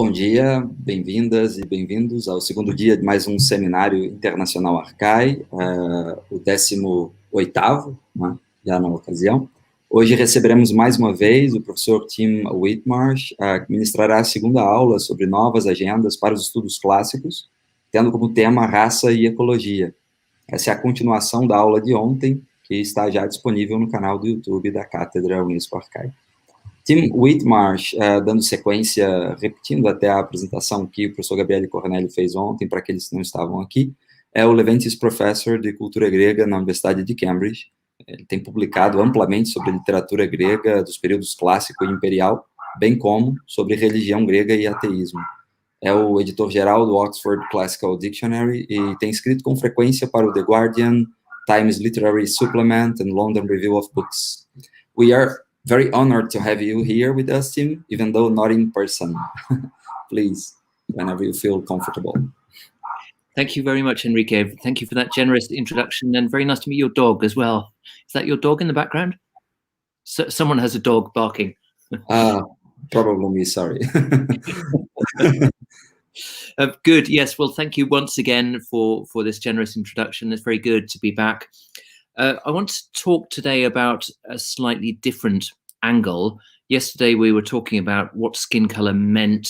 Bom dia, bem-vindas e bem-vindos ao segundo dia de mais um seminário internacional Arcai, o 18º, né, já na ocasião. Hoje receberemos mais uma vez o professor Tim Whitmarsh, que ministrará a segunda aula sobre novas agendas para os estudos clássicos, tendo como tema raça e ecologia. Essa é a continuação da aula de ontem, que está já disponível no canal do YouTube da Cátedra Unesco Arcai. Tim Whitmarsh, dando sequência, repetindo até a apresentação que o professor Gabriele Cornelli fez ontem, para aqueles que não estavam aqui, é o Leventis Professor de Cultura Grega na Universidade de Cambridge. Ele tem publicado amplamente sobre literatura grega dos períodos clássico e imperial, bem como sobre religião grega e ateísmo. É o editor-geral do Oxford Classical Dictionary e tem escrito com frequência para o The Guardian, Times Literary Supplement and London Review of Books. We are very honored to have you here with us, Tim, even though not in person. Please, whenever you feel comfortable. Thank you very much, Enrique. Thank you for that generous introduction, and very nice to meet your dog as well. Is that your dog in the background? So, someone has a dog barking. Probably me, sorry. Good, yes. Well, thank you once again for this generous introduction. It's very good to be back. I want to talk today about a slightly different angle. Yesterday we were talking about what skin color meant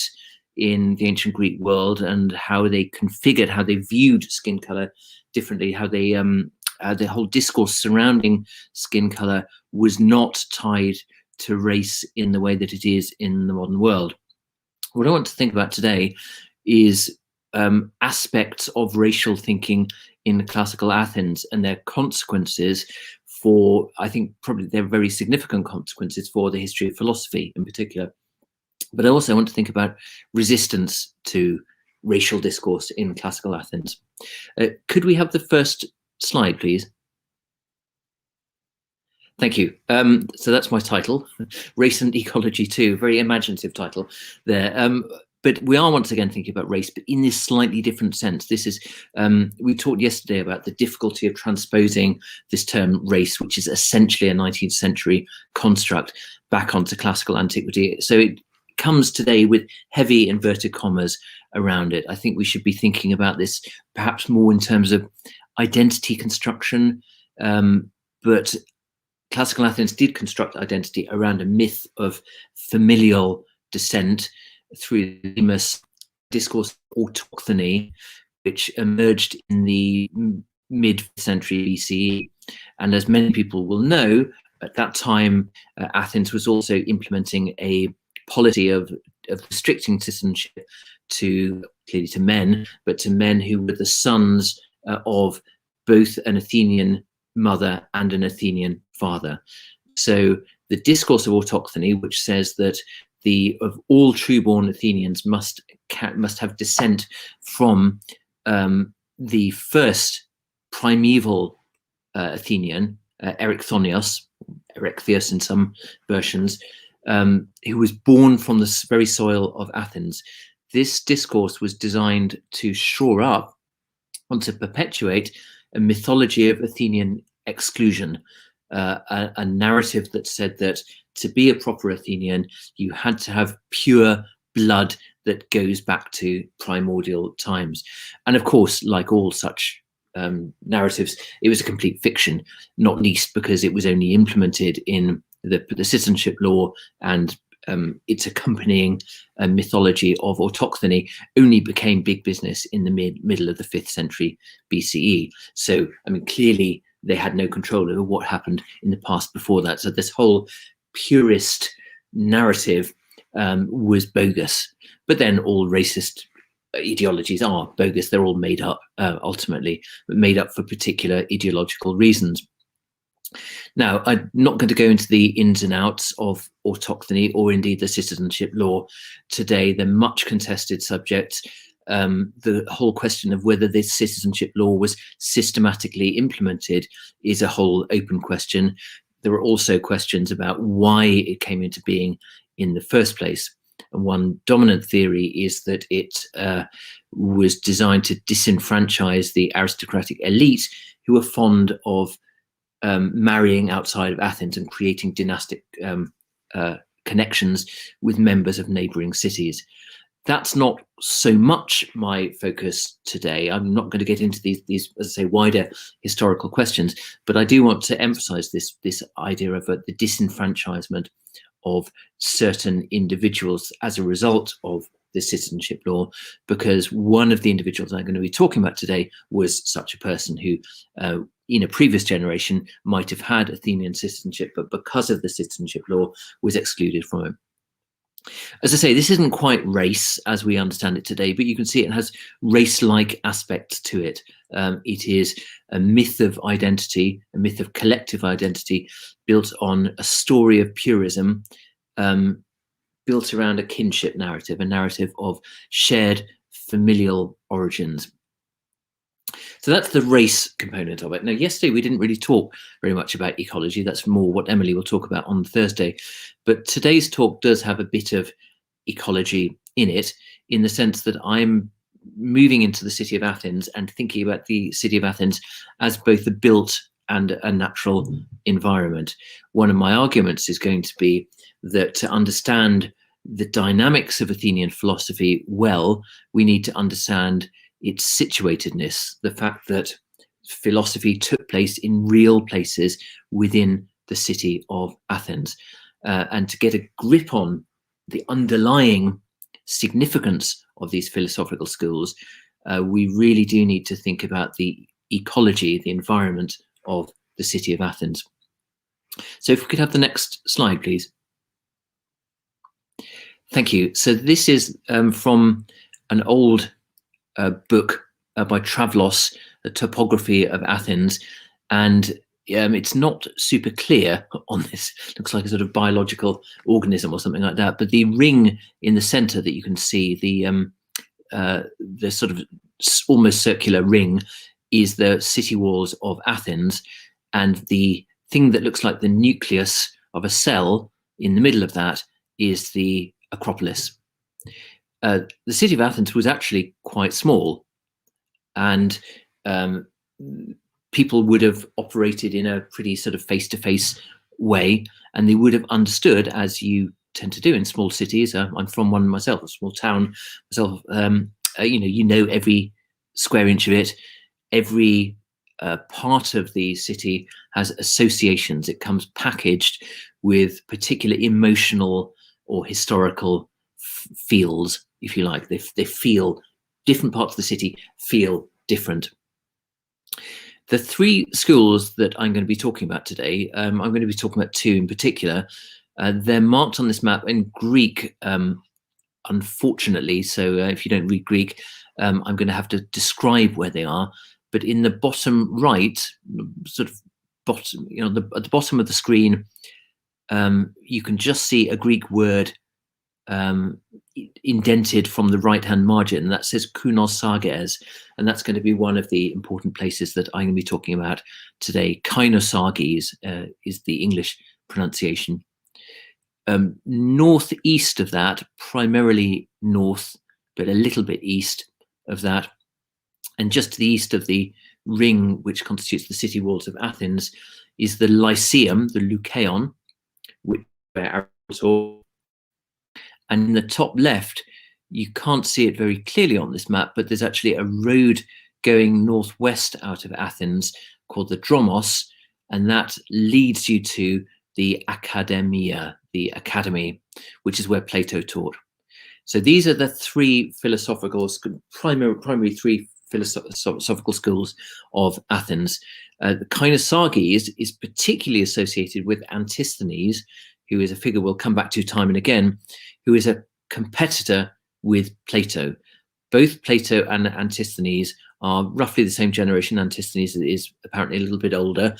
in the ancient Greek world and how they configured, how they viewed skin color differently, how they the whole discourse surrounding skin color was not tied to race in the way that it is in the modern world. What I want to think about today is aspects of racial thinking in classical Athens and their consequences for, I think probably they're very significant consequences for the history of philosophy in particular. But I also want to think about resistance to racial discourse in classical Athens. Could we have the first slide, please? Thank you. So that's my title, Race and Ecology 2, very imaginative title there. But we are once again thinking about race, but in this slightly different sense. This is, we talked yesterday about the difficulty of transposing this term race, which is essentially a 19th century construct, back onto classical antiquity. So it comes today with heavy inverted commas around it. I think we should be thinking about this perhaps more in terms of identity construction, but classical Athens did construct identity around a myth of familial descent through the famous discourse of autochthony, which emerged in the mid-century BCE. And as many people will know, at that time, Athens was also implementing a policy of restricting citizenship clearly to men, but to men who were the sons of both an Athenian mother and an Athenian father. So the discourse of autochthony, which says that of all true-born Athenians must have descent from the first primeval Athenian, Erechthonios in some versions, who was born from the very soil of Athens. This discourse was designed to shore up and to perpetuate a mythology of Athenian exclusion, a narrative that said that to be a proper Athenian, you had to have pure blood that goes back to primordial times. And of course, like all such narratives, it was a complete fiction, not least because it was only implemented in the citizenship law, and its accompanying mythology of autochthony only became big business in the middle of the 5th century BCE. So, I mean, clearly they had no control over what happened in the past before that. So this whole purist narrative was bogus. But then all racist ideologies are bogus. They're all made up ultimately, but made up for particular ideological reasons. Now, I'm not going to go into the ins and outs of autochthony or indeed the citizenship law today. They're much contested subjects. The whole question of whether this citizenship law was systematically implemented is a whole open question. There are also questions about why it came into being in the first place. And one dominant theory is that it was designed to disenfranchise the aristocratic elite who were fond of marrying outside of Athens and creating dynastic connections with members of neighboring cities. That's not so much my focus today. I'm not going to get into these, as I say, wider historical questions, but I do want to emphasize this idea of the disenfranchisement of certain individuals as a result of the citizenship law, because one of the individuals I'm going to be talking about today was such a person who, in a previous generation, might have had Athenian citizenship, but because of the citizenship law, was excluded from it. As I say, this isn't quite race as we understand it today, but you can see it has race-like aspects to it. It is a myth of identity, a myth of collective identity, built on a story of purism, built around a kinship narrative, a narrative of shared familial origins. So that's the race component of it. Now, yesterday we didn't really talk very much about ecology. That's more what Emily will talk about on Thursday. But today's talk does have a bit of ecology in it, in the sense that I'm moving into the city of Athens and thinking about the city of Athens as both a built and a natural environment. One of my arguments is going to be that to understand the dynamics of Athenian philosophy well, we need to understand its situatedness, the fact that philosophy took place in real places within the city of Athens. And to get a grip on the underlying significance of these philosophical schools, we really do need to think about the ecology, the environment of the city of Athens. So if we could have the next slide, please. Thank you. So this is from an old book by Travlos, The Topography of Athens, and it's not super clear on this. Looks like a sort of biological organism or something like that. But the ring in the center that you can see, the sort of almost circular ring, is the city walls of Athens, and the thing that looks like the nucleus of a cell in the middle of that is the Acropolis. The city of Athens was actually quite small, and people would have operated in a pretty sort of face-to-face way, and they would have understood, as you tend to do in small cities. I'm from one myself, a small town myself. You know every square inch of it. Every part of the city has associations. It comes packaged with particular emotional or historical feels, if you like. They feel, different parts of the city feel different. The three schools that I'm going to be talking about today, I'm going to be talking about two in particular. They're marked on this map in Greek, unfortunately. So if you don't read Greek, I'm going to have to describe where they are. But in the bottom right, sort of bottom, at the bottom of the screen, you can just see a Greek word indented from the right-hand margin that says Kounosarges, and that's going to be one of the important places that I'm going to be talking about today. Kainosarges is the English pronunciation. Northeast of that, primarily north, but a little bit east of that, and just to the east of the ring which constitutes the city walls of Athens, is the Lyceum, the Lukeion, which where Aristotle. And in the top left, you can't see it very clearly on this map, but there's actually a road going northwest out of Athens called the Dromos, and that leads you to the Academia, the academy, which is where Plato taught. So these are the three primary three philosophical schools of Athens. The Kainosarges is particularly associated with Antisthenes, who is a figure we'll come back to time and again, who is a competitor with Plato. Both Plato and Antisthenes are roughly the same generation. Antisthenes is apparently a little bit older,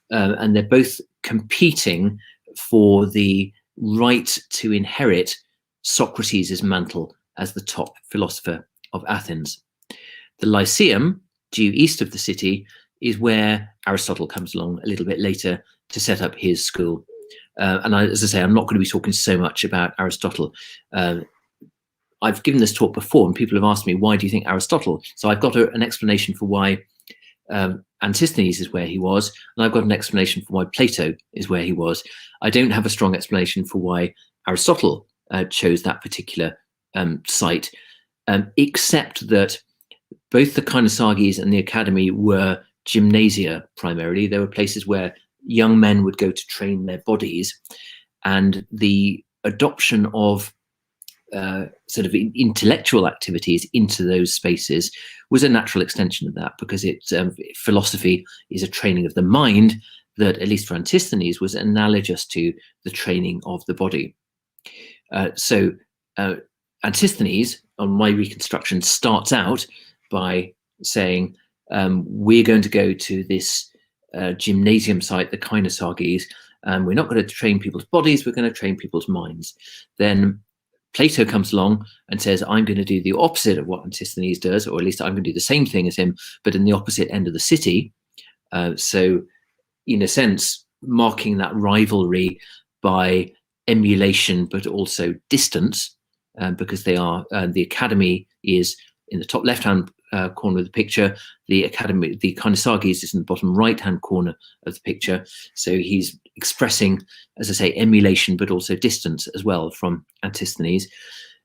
and they're both competing for the right to inherit Socrates' mantle as the top philosopher of Athens. The Lyceum, due east of the city, is where Aristotle comes along a little bit later to set up his school. And as I say, I'm not going to be talking so much about Aristotle. I've given this talk before, and people have asked me, why do you think Aristotle? So I've got an explanation for why Antisthenes is where he was, and I've got an explanation for why Plato is where he was. I don't have a strong explanation for why Aristotle chose that particular site, except that both the Kainosagis and the Academy were gymnasia primarily. They were places where young men would go to train their bodies, and the adoption of sort of intellectual activities into those spaces was a natural extension of that, because philosophy is a training of the mind that, at least for Antisthenes, was analogous to the training of the body. So Antisthenes, on my reconstruction, starts out by saying, we're going to go to this gymnasium site, the Kainosagis, and we're not going to train people's bodies, we're going to train people's minds. Then Plato comes along and says, I'm going to do the opposite of what Antisthenes does, or at least I'm going to do the same thing as him, but in the opposite end of the city. So in a sense, marking that rivalry by emulation, but also distance, because they are, the Academy is in the top left-hand corner of the picture, the Academy, the Kainosagis is in the bottom right-hand corner of the picture. So he's expressing, as I say, emulation, but also distance as well from Antisthenes.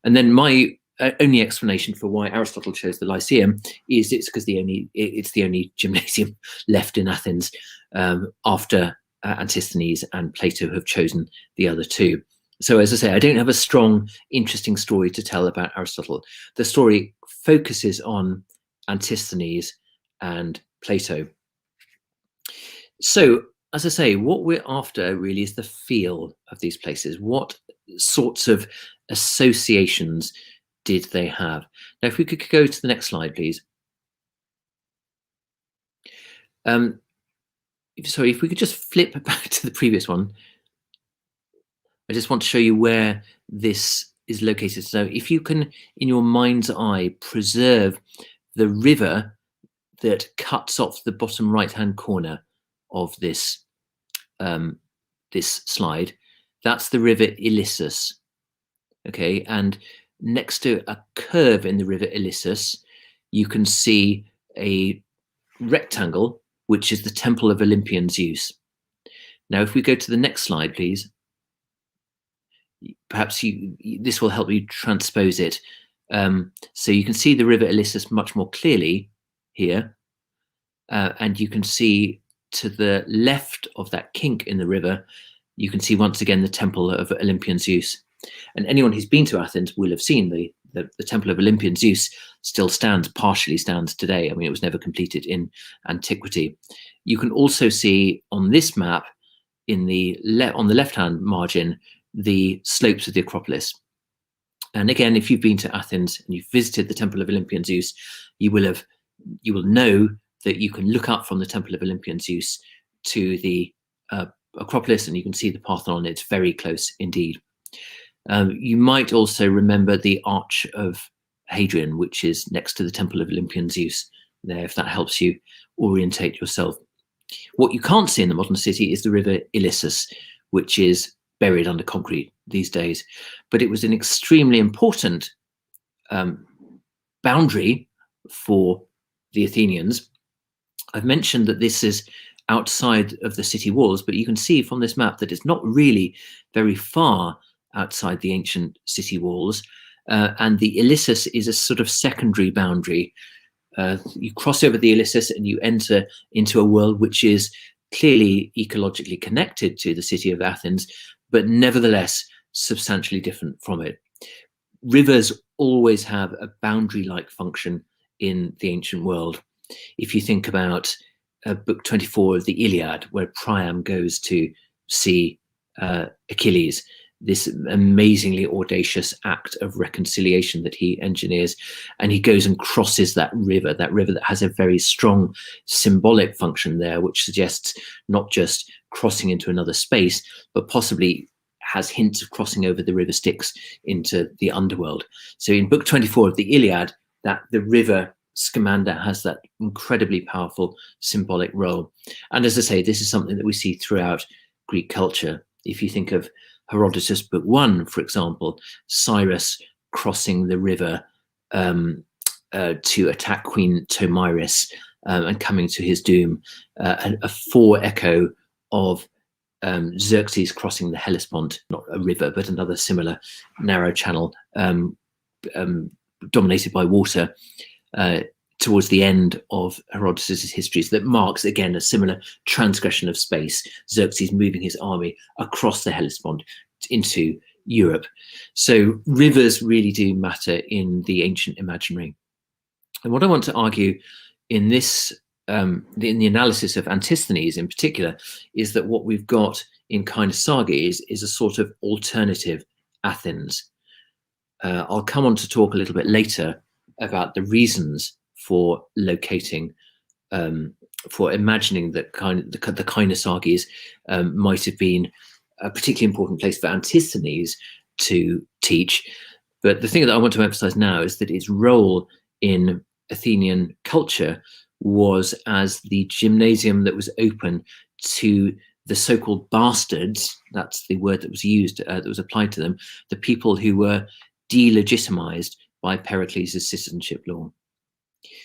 And then my only explanation for why Aristotle chose the Lyceum is it's because it's the only gymnasium left in Athens after Antisthenes and Plato have chosen the other two. So as I say, I don't have a strong, interesting story to tell about Aristotle. The story focuses on Antisthenes and Plato. So, as I say, what we're after really is the feel of these places. What sorts of associations did they have? Now, if we could go to the next slide, please. Sorry, if we could just flip back to the previous one. I just want to show you where this is located. So if you can, in your mind's eye, preserve the river that cuts off the bottom right-hand corner of this this slide, that's the river Ilissus. Okay, and next to a curve in the river Ilissus, you can see a rectangle, which is the temple of Olympian Zeus. Now, if we go to the next slide, please. Perhaps this will help you transpose it. So you can see the river Ilissus much more clearly here. And you can see to the left of that kink in the river, you can see once again the temple of Olympian Zeus. And anyone who's been to Athens will have seen the temple of Olympian Zeus still stands, partially stands today. I mean, it was never completed in antiquity. You can also see on this map, on the left-hand margin, the slopes of the Acropolis. And again, if you've been to Athens and you've visited the Temple of Olympian Zeus, you will know that you can look up from the Temple of Olympian Zeus to the Acropolis, and you can see the Parthenon. It's very close indeed. You might also remember the Arch of Hadrian, which is next to the Temple of Olympian Zeus there, if that helps you orientate yourself. What you can't see in the modern city is the river Ilissus, which is buried under concrete these days, but it was an extremely important boundary for the Athenians. I've mentioned that this is outside of the city walls, but you can see from this map that it's not really very far outside the ancient city walls, and the Ilissus is a sort of secondary boundary. You cross over the Ilissus and you enter into a world which is clearly ecologically connected to the city of Athens, but nevertheless substantially different from it. Rivers always have a boundary-like function in the ancient world. If you think about book 24 of the Iliad, where Priam goes to see Achilles, this amazingly audacious act of reconciliation that he engineers, and he goes and crosses that river that has a very strong symbolic function there, which suggests not just crossing into another space, but possibly has hints of crossing over the river Styx into the underworld. So in book 24 of the Iliad, that the river Scamander has that incredibly powerful symbolic role. And as I say, this is something that we see throughout Greek culture. If you think of Herodotus book 1, for example, Cyrus crossing the river to attack Queen Tomyris and coming to his doom, a fore-echo of Xerxes crossing the Hellespont, not a river, but another similar narrow channel, dominated by water towards the end of Herodotus' histories, that marks, again, a similar transgression of space, Xerxes moving his army across the Hellespont into Europe. So rivers really do matter in the ancient imaginary. And what I want to argue in this, in the analysis of Antisthenes in particular, is that what we've got in Kainosage is a sort of alternative Athens. I'll come on to talk a little bit later about the reasons for locating, for imagining that the Kainosages might have been a particularly important place for Antisthenes to teach. But the thing that I want to emphasize now is that its role in Athenian culture was as the gymnasium that was open to the so-called bastards. That's the word that was used, that was applied to them, the people who were delegitimized by Pericles' citizenship law.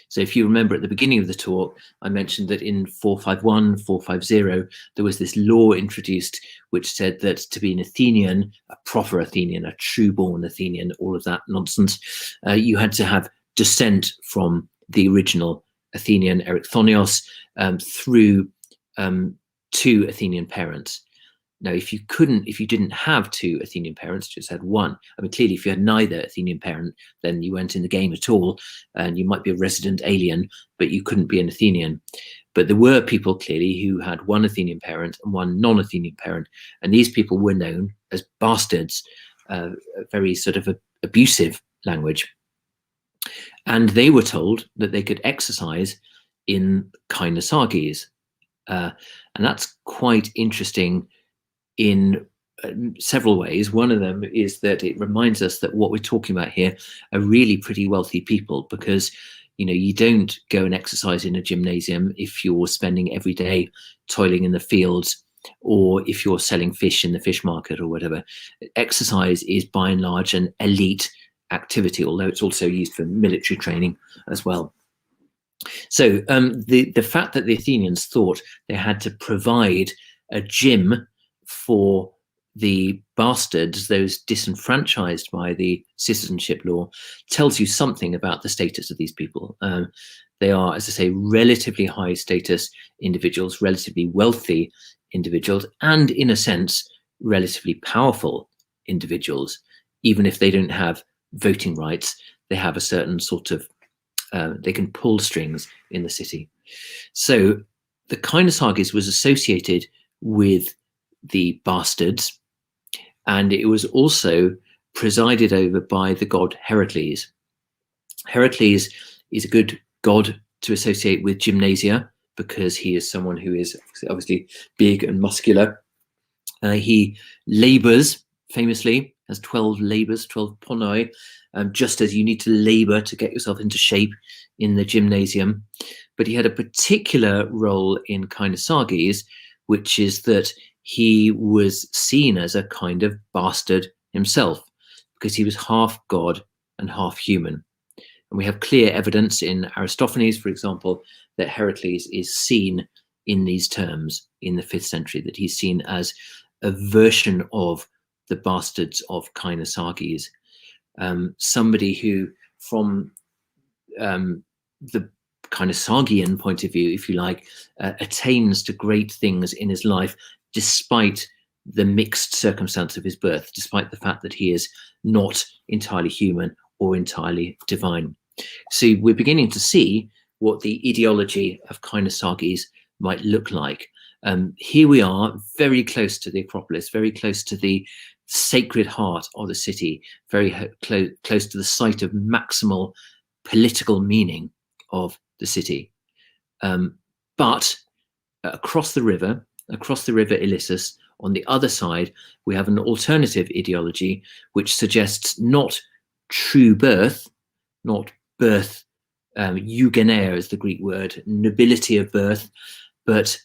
So if you remember at the beginning of the talk, I mentioned that in 451, 450, there was this law introduced which said that to be an Athenian, a proper Athenian, a true-born Athenian, all of that nonsense, you had to have descent from the original Athenian Erycthonios through two Athenian parents. Now, if you didn't have two Athenian parents, just had one. I mean, clearly, if you had neither Athenian parent, then you weren't in the game at all, and you might be a resident alien, but you couldn't be an Athenian. But there were people clearly who had one Athenian parent and one non-Athenian parent, and these people were known as bastards, a very sort of abusive language. And they were told that they could exercise in Kainosages, and that's quite interesting in several ways. One of them is that it reminds us that what we're talking about here are really pretty wealthy people, because you don't go and exercise in a gymnasium if you're spending every day toiling in the fields, or if you're selling fish in the fish market or whatever. Exercise is by and large an elite activity, although it's also used for military training as well. So the fact that the Athenians thought they had to provide a gym for the bastards, those disenfranchised by the citizenship law, tells you something about the status of these people. They are, as I say, relatively high status individuals, relatively wealthy individuals, and in a sense, relatively powerful individuals. Even if they don't have voting rights, they have a certain sort of, they can pull strings in the city. So the Kainosages was associated with the bastards, and it was also presided over by the god Heracles. Heracles is a good god to associate with gymnasia because he is someone who is obviously big and muscular. He labors famously, has 12 labors, 12 ponoi, just as you need to labor to get yourself into shape in the gymnasium. But he had a particular role in Kainosages, which is that he was seen as a kind of bastard himself, because he was half god and half human. And we have clear evidence in Aristophanes, for example, that Heracles is seen in these terms in the 5th century, that he's seen as a version of the bastards of Kainosages, somebody who, from the Kainosagian point of view, if you like, attains to great things in his life, despite the mixed circumstance of his birth, despite the fact that he is not entirely human or entirely divine. So we're beginning to see what the ideology of Kainosages might look like. Here we are, very close to the Acropolis, very close to the sacred heart of the city, very close to the site of maximal political meaning of the city. But across the river Ilissus, on the other side, we have an alternative ideology which suggests not true birth, not birth, eugeneia is the Greek word, nobility of birth, but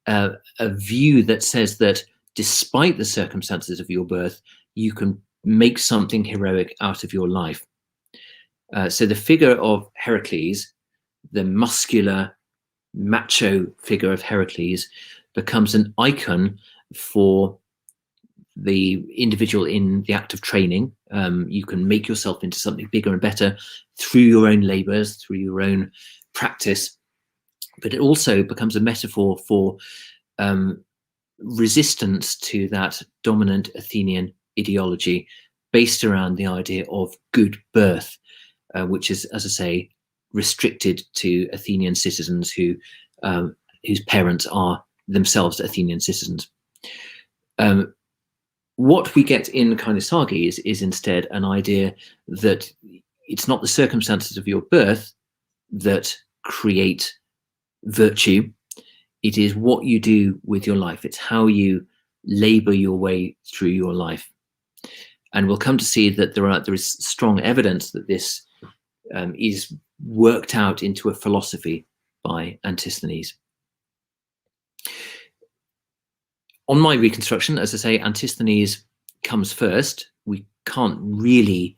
a view that says that despite the circumstances of your birth, you can make something heroic out of your life. So the figure of Heracles, the muscular, macho figure of Heracles, becomes an icon for the individual in the act of training, You can make yourself into something bigger and better through your own labors, through your own practice. But it also becomes a metaphor for resistance to that dominant Athenian ideology based around the idea of good birth, which is, as I say, restricted to Athenian citizens whose parents are themselves Athenian citizens. What we get in Kainosagi is instead an idea that it's not the circumstances of your birth that create virtue. It is what you do with your life. It's how you labor your way through your life. And we'll come to see that there is strong evidence that this is worked out into a philosophy by Antisthenes. On my reconstruction, as I say, Antisthenes comes first. We can't really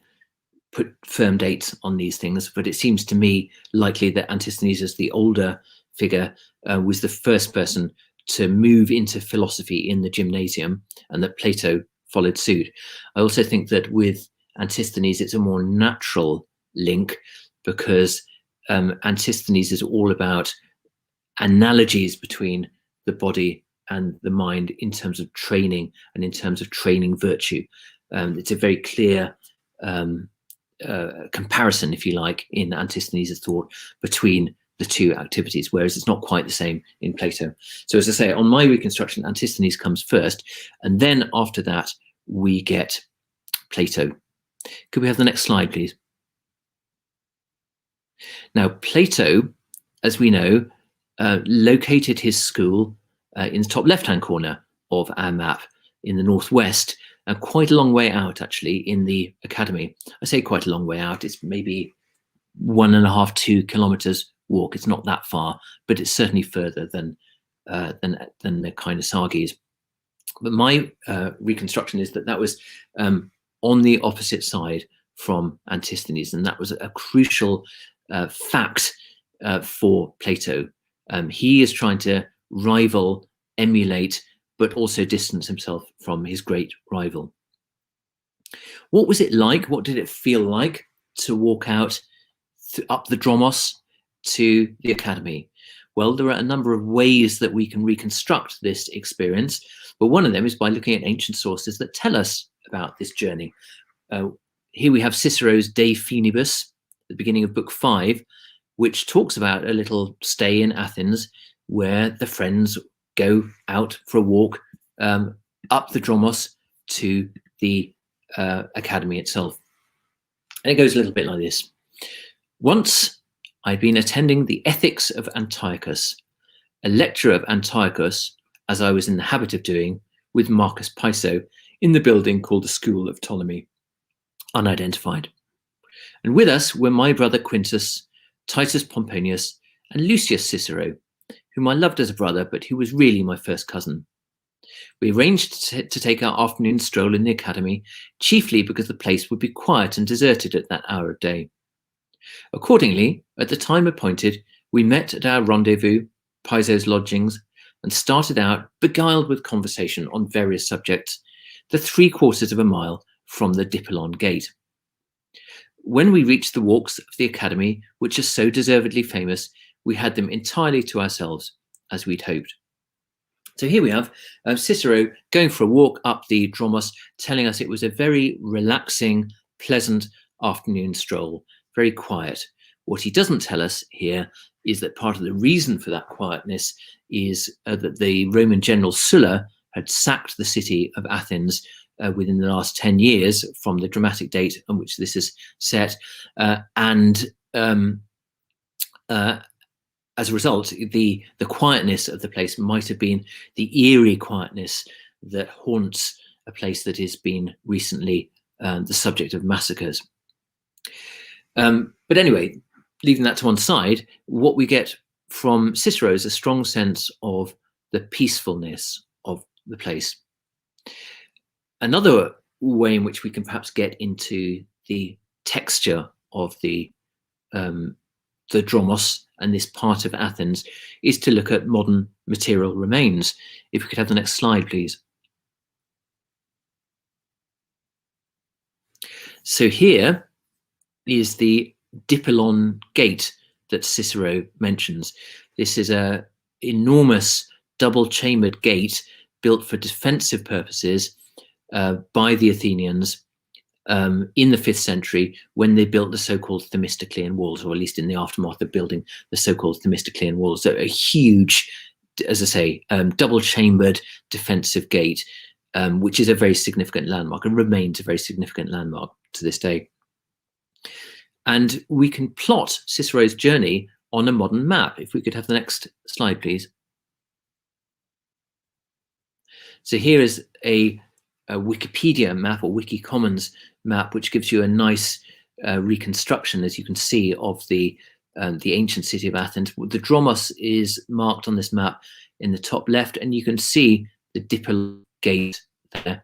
put firm dates on these things, but it seems to me likely that Antisthenes, as the older figure, was the first person to move into philosophy in the gymnasium, and that Plato followed suit. I also think that with Antisthenes, it's a more natural link, because Antisthenes is all about analogies between the body and the mind in terms of training and in terms of training virtue. It's a very clear comparison, if you like, in Antisthenes' thought between the two activities, whereas it's not quite the same in Plato. So as I say, on my reconstruction, Antisthenes comes first, and then after that we get Plato. Could we have the next slide, please? Now, Plato, as we know, located his school in the top left-hand corner of our map in the northwest, quite a long way out, actually, in the academy. I say quite a long way out. It's maybe 1.5 to 2 kilometers walk. It's not that far, but it's certainly further than the Kainosagis. But my reconstruction is that was on the opposite side from Antisthenes, and that was a crucial fact for Plato. He is trying to rival, emulate, but also distance himself from his great rival. What was it like? What did it feel like to walk out up the Dromos to the academy? Well, there are a number of ways that we can reconstruct this experience, but one of them is by looking at ancient sources that tell us about this journey. Here we have Cicero's De Finibus, at the beginning of book 5, which talks about a little stay in Athens where the friends go out for a walk up the Dromos to the academy itself. And it goes a little bit like this. Once I'd been attending the Ethics of Antiochus, a lecture of Antiochus, as I was in the habit of doing, with Marcus Piso in the building called the School of Ptolemy, unidentified. And with us were my brother Quintus, Titus Pomponius, and Lucius Cicero, whom I loved as a brother, but who was really my first cousin. We arranged to take our afternoon stroll in the academy, chiefly because the place would be quiet and deserted at that hour of day. Accordingly, at the time appointed, we met at our rendezvous, Piso's lodgings, and started out, beguiled with conversation on various subjects, the 3/4 of a mile from the Dipylon gate. When we reached the walks of the academy, which are so deservedly famous, we had them entirely to ourselves, as we'd hoped. So here we have Cicero going for a walk up the Dromos, telling us it was a very relaxing, pleasant afternoon stroll, very quiet. What he doesn't tell us here is that part of the reason for that quietness is that the Roman general Sulla had sacked the city of Athens within the last 10 years from the dramatic date on which this is set. As a result, the quietness of the place might have been the eerie quietness that haunts a place that has been recently the subject of massacres. But anyway, leaving that to one side, what we get from Cicero is a strong sense of the peacefulness of the place. Another way in which we can perhaps get into the texture of the Dromos and this part of Athens is to look at modern material remains. If we could have the next slide, please. So here is the Dipylon Gate that Cicero mentions. This is a enormous double-chambered gate built for defensive purposes by the Athenians in the 5th century when they built the so-called Themistoclean walls, or at least in the aftermath of building the so-called Themistoclean walls. So a huge, as I say, double-chambered defensive gate, which is a very significant landmark and remains a very significant landmark to this day. And we can plot Cicero's journey on a modern map. If we could have the next slide, please. So here is a Wikipedia map, or Wikicommons map, which gives you a nice reconstruction, as you can see, of the ancient city of Athens. The Dromos is marked on this map in the top left, and you can see the Dipylon Gate there.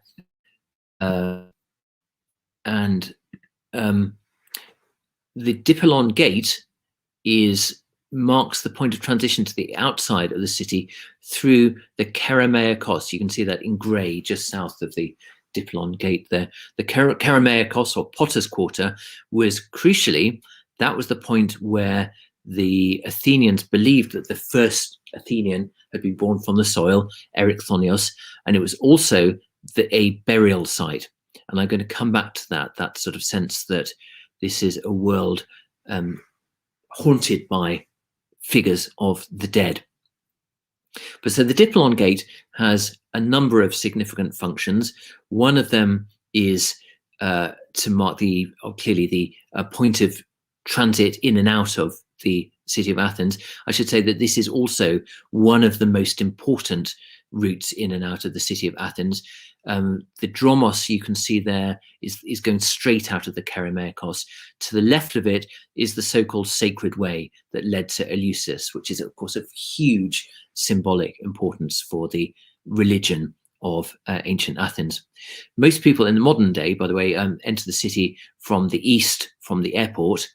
The Dipylon Gate marks the point of transition to the outside of the city through the Kerameikos. You can see that in grey just south of the Dipylon Gate there. The Kerameikos, or Potter's Quarter, was crucially, that was the point where the Athenians believed that the first Athenian had been born from the soil, Erycthonios, and it was also a burial site. And I'm going to come back to that sort of sense that this is a world haunted by figures of the dead. But so the Dipylon Gate has a number of significant functions. One of them is to mark clearly the point of transit in and out of the city of Athens. I should say that this is also one of the most important routes in and out of the city of Athens. The Dromos, you can see there, is going straight out of the Kerameikos. To the left of it is the so-called Sacred Way that led to Eleusis, which is, of course, of huge symbolic importance for the religion of ancient Athens. Most people in the modern day, by the way, enter the city from the east, from the airport.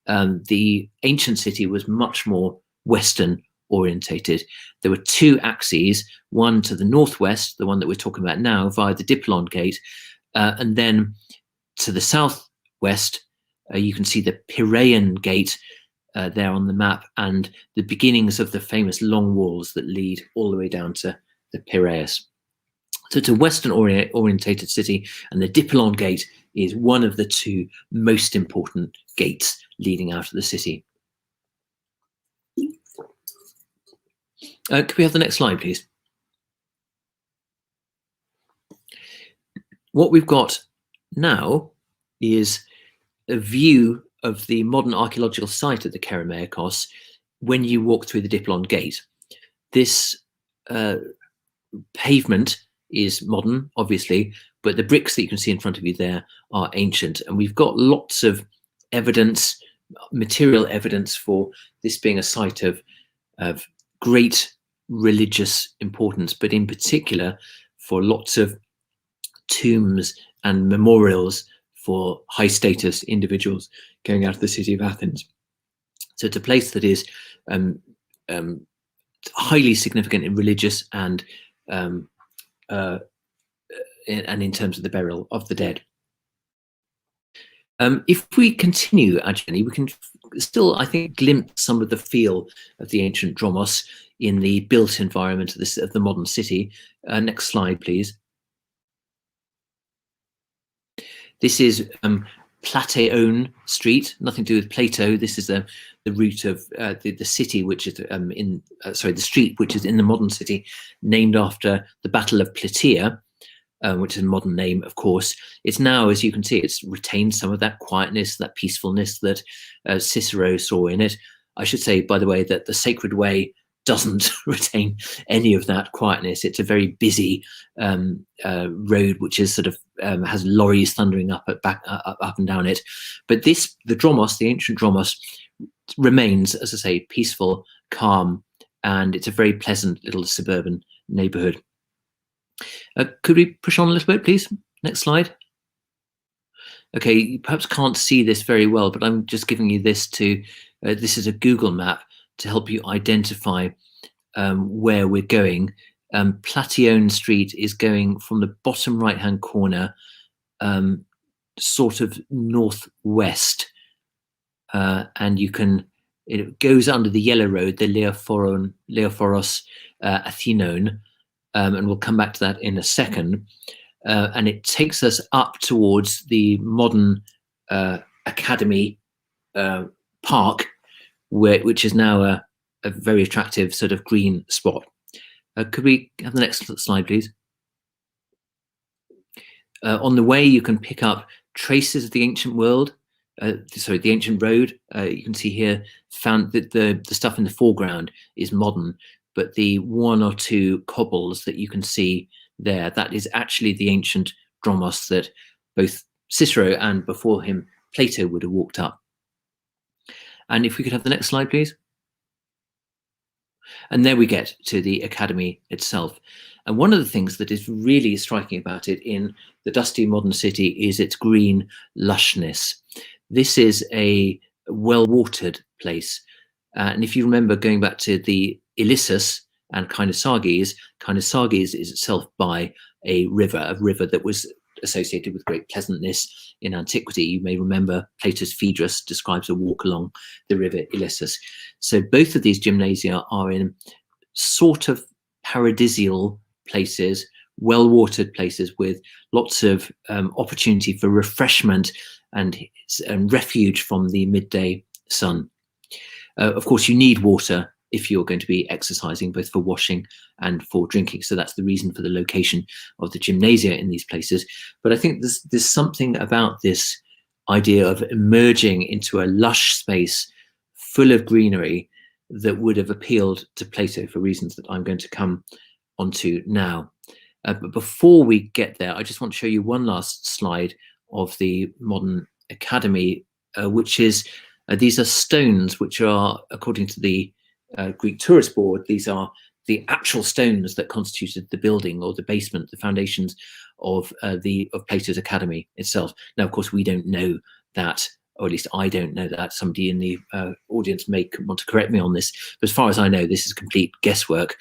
The ancient city was much more Western orientated. There were two axes, one to the northwest, the one that we're talking about now, via the Dipylon Gate, and then to the southwest, you can see the Piraean Gate there on the map, and the beginnings of the famous long walls that lead all the way down to the Piraeus. So it's a Western orientated city, and the Dipylon Gate is one of the two most important gates leading out of the city. Could we have the next slide, please? What we've got now is a view of the modern archaeological site at the Kerameikos when you walk through the Dipylon Gate. This pavement is modern, obviously, but the bricks that you can see in front of you there are ancient. And we've got lots of evidence, material evidence, for this being a site of great religious importance, but in particular for lots of tombs and memorials for high status individuals going out of the city of Athens. So it's a place that is highly significant in religious and in terms of the burial of the dead. If we continue our journey, we can still, I think, glimpse some of the feel of the ancient Dromos in the built environment of the modern city. Next slide, please. This is Plateon Street, nothing to do with Plato. This is the route of the city, which is the street, which is in the modern city, named after the Battle of Plataea, which is a modern name, of course. It's now, as you can see, it's retained some of that quietness, that peacefulness that Cicero saw in it. I should say, by the way, that the Sacred Way doesn't retain any of that quietness. It's a very busy road, which is sort of has lorries thundering up and down it. But the Dromos, the ancient Dromos, remains, as I say, peaceful, calm, and it's a very pleasant little suburban neighborhood. Could we push on a little bit, please? Next slide. Okay, you perhaps can't see this very well, but I'm just giving you this this is a Google map to help you identify where we're going. Plateon Street is going from the bottom right-hand corner sort of northwest, and it goes under the yellow road, the Leophoros Athenon, and we'll come back to that in a second. And it takes us up towards the modern Academy Park, which is now a very attractive sort of green spot. Could we have the next slide, please? On the way, you can pick up traces of the ancient world. The ancient road. You can see here, found that the stuff in the foreground is modern, but the one or two cobbles that you can see there, that is actually the ancient dromos that both Cicero and before him Plato would have walked up. And if we could have the next slide, please. And there we get to the Academy itself. And one of the things that is really striking about it in the dusty modern city is its green lushness. This is a well-watered place. And if you remember going back to the Ilissus and Kainosarges is itself by a river that was associated with great pleasantness in antiquity. You may remember Plato's Phaedrus describes a walk along the river Ilissus. So both of these gymnasia are in sort of paradisial places, well-watered places with lots of opportunity for refreshment and refuge from the midday sun. Of course, you need water if you're going to be exercising, both for washing and for drinking. So that's the reason for the location of the gymnasia in these places. But I think there's something about this idea of emerging into a lush space full of greenery that would have appealed to Plato for reasons that I'm going to come onto now. But before we get there, I just want to show you one last slide of the modern Academy, which is, these are stones which are, according to the Greek Tourist Board, these are the actual stones that constituted the building or the basement, the foundations of Plato's Academy itself. Now, of course, we don't know that, or at least I don't know that. Somebody in the audience may want to correct me on this, but as far as I know, this is complete guesswork.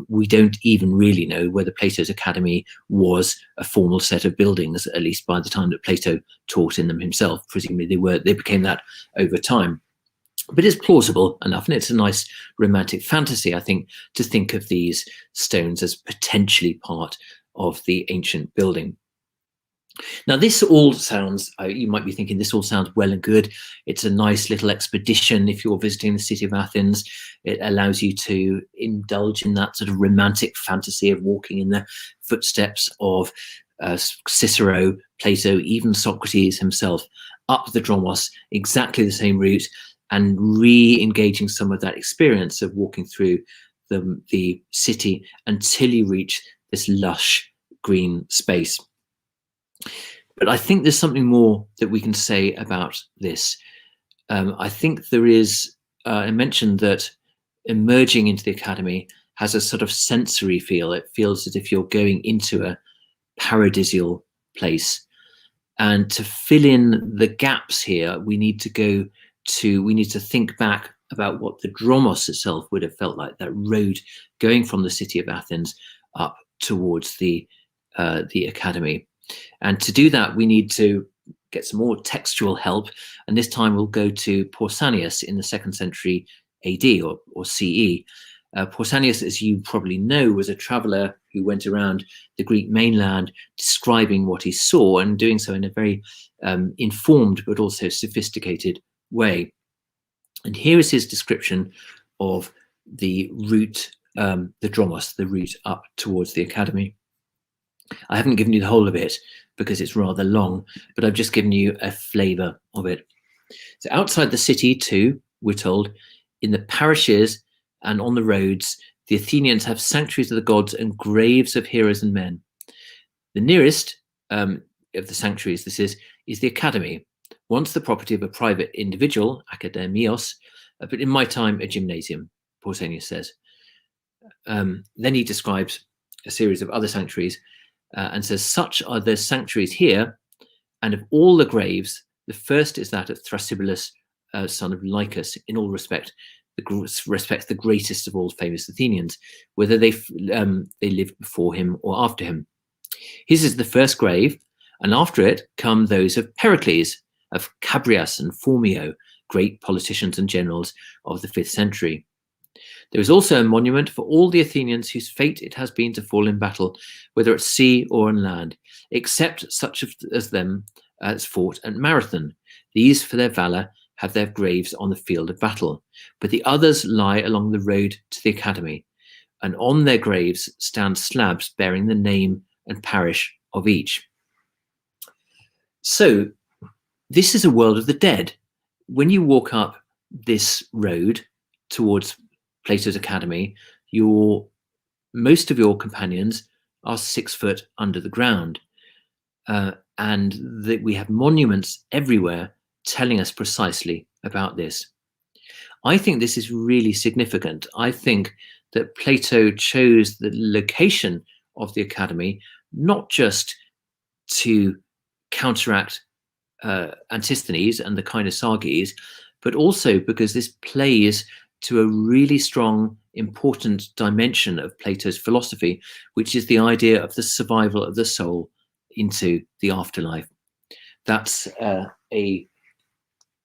We don't even really know whether Plato's Academy was a formal set of buildings, at least by the time that Plato taught in them himself. Presumably they became that over time. But it's plausible enough, and it's a nice romantic fantasy, I think, to think of these stones as potentially part of the ancient building. Now, this all sounds, you might be thinking, this all sounds well and good. It's a nice little expedition if you're visiting the city of Athens. It allows you to indulge in that sort of romantic fantasy of walking in the footsteps of Cicero, Plato, even Socrates himself, up the Dromos, exactly the same route, and re-engaging some of that experience of walking through the city until you reach this lush green space. But I think there's something more that we can say about this. I think there is, I mentioned that emerging into the Academy has a sort of sensory feel. It feels as if you're going into a paradisial place. And to fill in the gaps here, we need to think back about what the Dromos itself would have felt like, that road going from the city of Athens up towards the Academy. And to do that, we need to get some more textual help. And this time we'll go to Pausanias in the 2nd century AD or CE. Pausanias, as you probably know, was a traveler who went around the Greek mainland describing what he saw, and doing so in a very informed but also sophisticated way. And here is his description of the route, the Dromos, the route up towards the Academy. I haven't given you the whole of it because it's rather long, but I've just given you a flavour of it. So outside the city too, we're told, in the parishes and on the roads, the Athenians have sanctuaries of the gods and graves of heroes and men. The nearest of the sanctuaries, this is the Academy, once the property of a private individual, akademios, but in my time, a gymnasium, Pausanias says. Then he describes a series of other sanctuaries and says, such are the sanctuaries here, and of all the graves, the first is that of Thrasybulus, son of Lycus, in all respects the greatest of all famous Athenians, whether they lived before him or after him. His is the first grave, And after it come those of Pericles, of Chabrias and Phormio, great politicians and generals of the 5th century. There is also a monument for all the Athenians whose fate it has been to fall in battle, whether at sea or on land, except such as them as fought at Marathon. These, for their valour, have their graves on the field of battle, but the others lie along the road to the academy, and on their graves stand slabs bearing the name and parish of each. So this is a world of the dead. When you walk up this road towards Plato's Academy, most of your companions are 6 foot under the ground, and that we have monuments everywhere telling us precisely about this. I think this is really significant. I think that Plato chose the location of the Academy not just to counteract Antisthenes and the Kainosarges, but also because this plays to a really strong, important dimension of Plato's philosophy, which is the idea of the survival of the soul into the afterlife. That's a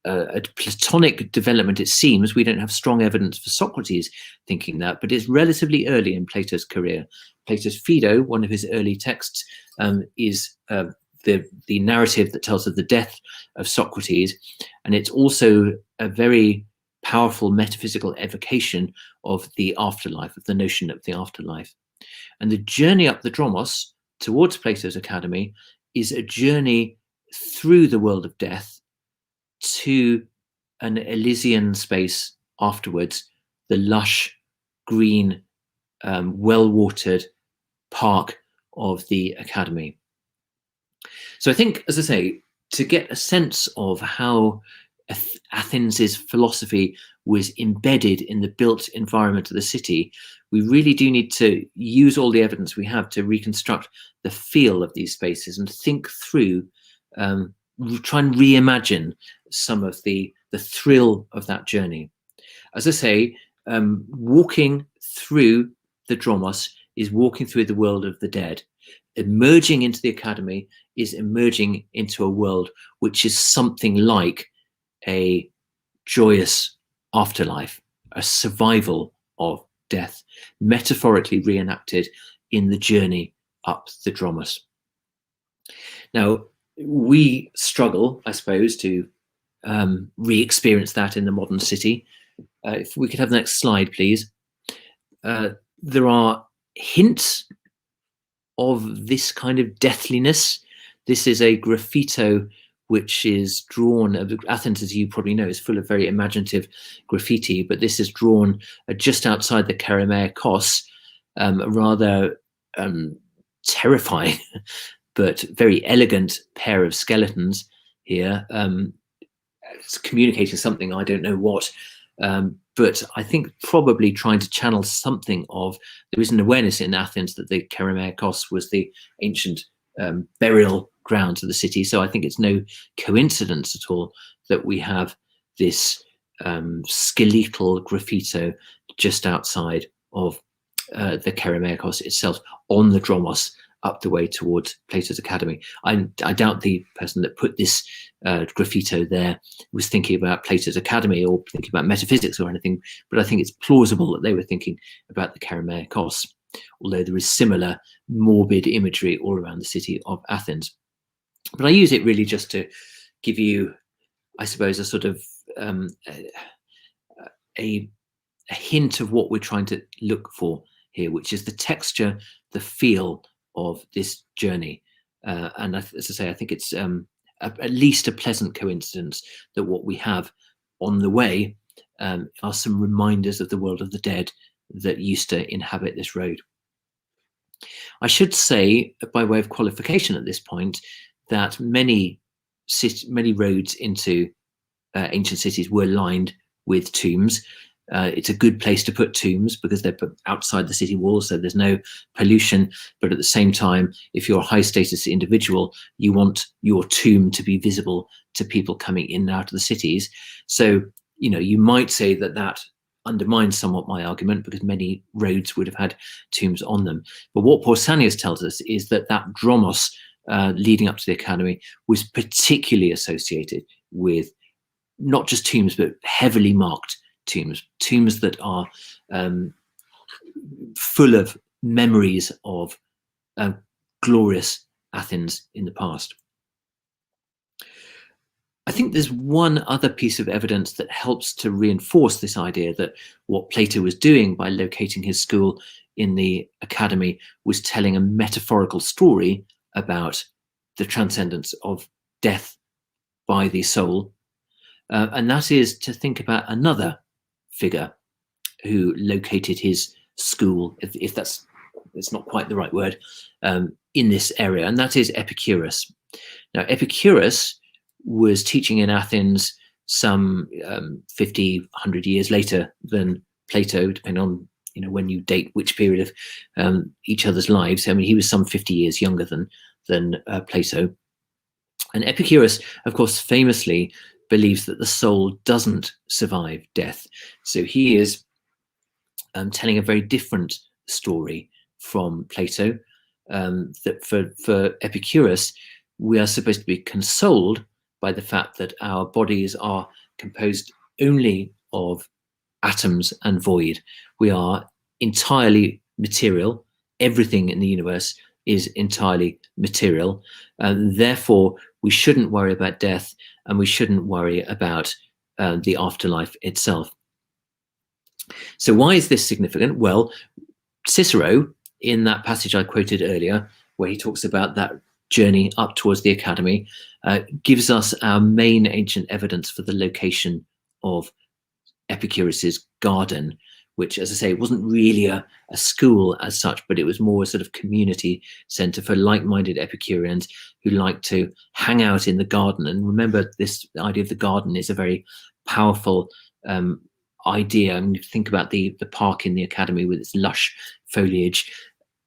Platonic development, it seems. We don't have strong evidence for Socrates thinking that, but it's relatively early in Plato's career. Plato's Phaedo, one of his early texts, is the narrative that tells of the death of Socrates, and it's also a very powerful metaphysical evocation of the afterlife, of the notion of the afterlife. And the journey up the Dromos towards Plato's Academy is a journey through the world of death to an Elysian space afterwards, the lush, green, well-watered park of the Academy. So I think, as I say, to get a sense of how Athens's philosophy was embedded in the built environment of the city, we really do need to use all the evidence we have to reconstruct the feel of these spaces and think through, try and reimagine some of the thrill of that journey. As I say, walking through the Dromos is walking through the world of the dead. Emerging into the Academy is emerging into a world which is something like a joyous afterlife, a survival of death, metaphorically reenacted in the journey up the Dromos. Now, we struggle, I suppose, to re-experience that in the modern city. If we could have the next slide, please. There are hints of this kind of deathliness. This is a graffito which is drawn, Athens, as you probably know, is full of very imaginative graffiti, but this is drawn just outside the Kerameikos, a rather terrifying but very elegant pair of skeletons here. It's communicating something, I don't know what, but I think probably trying to channel something of, there is an awareness in Athens that the Kerameikos was the ancient burial grounds of the city. So I think it's no coincidence at all that we have this skeletal graffito just outside of the Kerameikos itself on the Dromos up the way towards Plato's Academy. I doubt the person that put this graffito there was thinking about Plato's Academy or thinking about metaphysics or anything, but I think it's plausible that they were thinking about the Kerameikos, although there is similar morbid imagery all around the city of Athens. But I use it really just to give you, I suppose, a sort of a hint of what we're trying to look for here, which is the texture, the feel of this journey. And as I say, I think it's at least a pleasant coincidence that what we have on the way are some reminders of the world of the dead that used to inhabit this road. I should say, by way of qualification at this point, that many roads into ancient cities were lined with tombs. It's a good place to put tombs because they're put outside the city walls, so there's no pollution. But at the same time, if you're a high status individual, you want your tomb to be visible to people coming in and out of the cities. So, you know, you might say that that undermines somewhat my argument because many roads would have had tombs on them. But what Pausanias tells us is that that Dromos leading up to the academy was particularly associated with not just tombs, but heavily marked tombs that are full of memories of glorious Athens in the past. I think there's one other piece of evidence that helps to reinforce this idea that what Plato was doing by locating his school in the academy was telling a metaphorical story about the transcendence of death by the soul. And that is to think about another figure who located his school, if that's not quite the right word, in this area, and that is Epicurus. Now, Epicurus was teaching in Athens some 50, 100 years later than Plato, depending on when you date which period of each other's lives. I mean, he was some 50 years younger than Plato. And Epicurus, of course, famously believes that the soul doesn't survive death. So he is telling a very different story from Plato, that for Epicurus, we are supposed to be consoled by the fact that our bodies are composed only of atoms and void. We are entirely material. Everything in the universe is entirely material. Therefore, we shouldn't worry about death, and we shouldn't worry about the afterlife itself. So why is this significant? Well, Cicero, in that passage I quoted earlier, where he talks about that journey up towards the academy, gives us our main ancient evidence for the location of Epicurus's garden, which, as I say, wasn't really a school as such, but it was more a sort of community center for like-minded Epicureans who liked to hang out in the garden. And remember, this idea of the garden is a very powerful idea. I mean, think about the park in the academy with its lush foliage.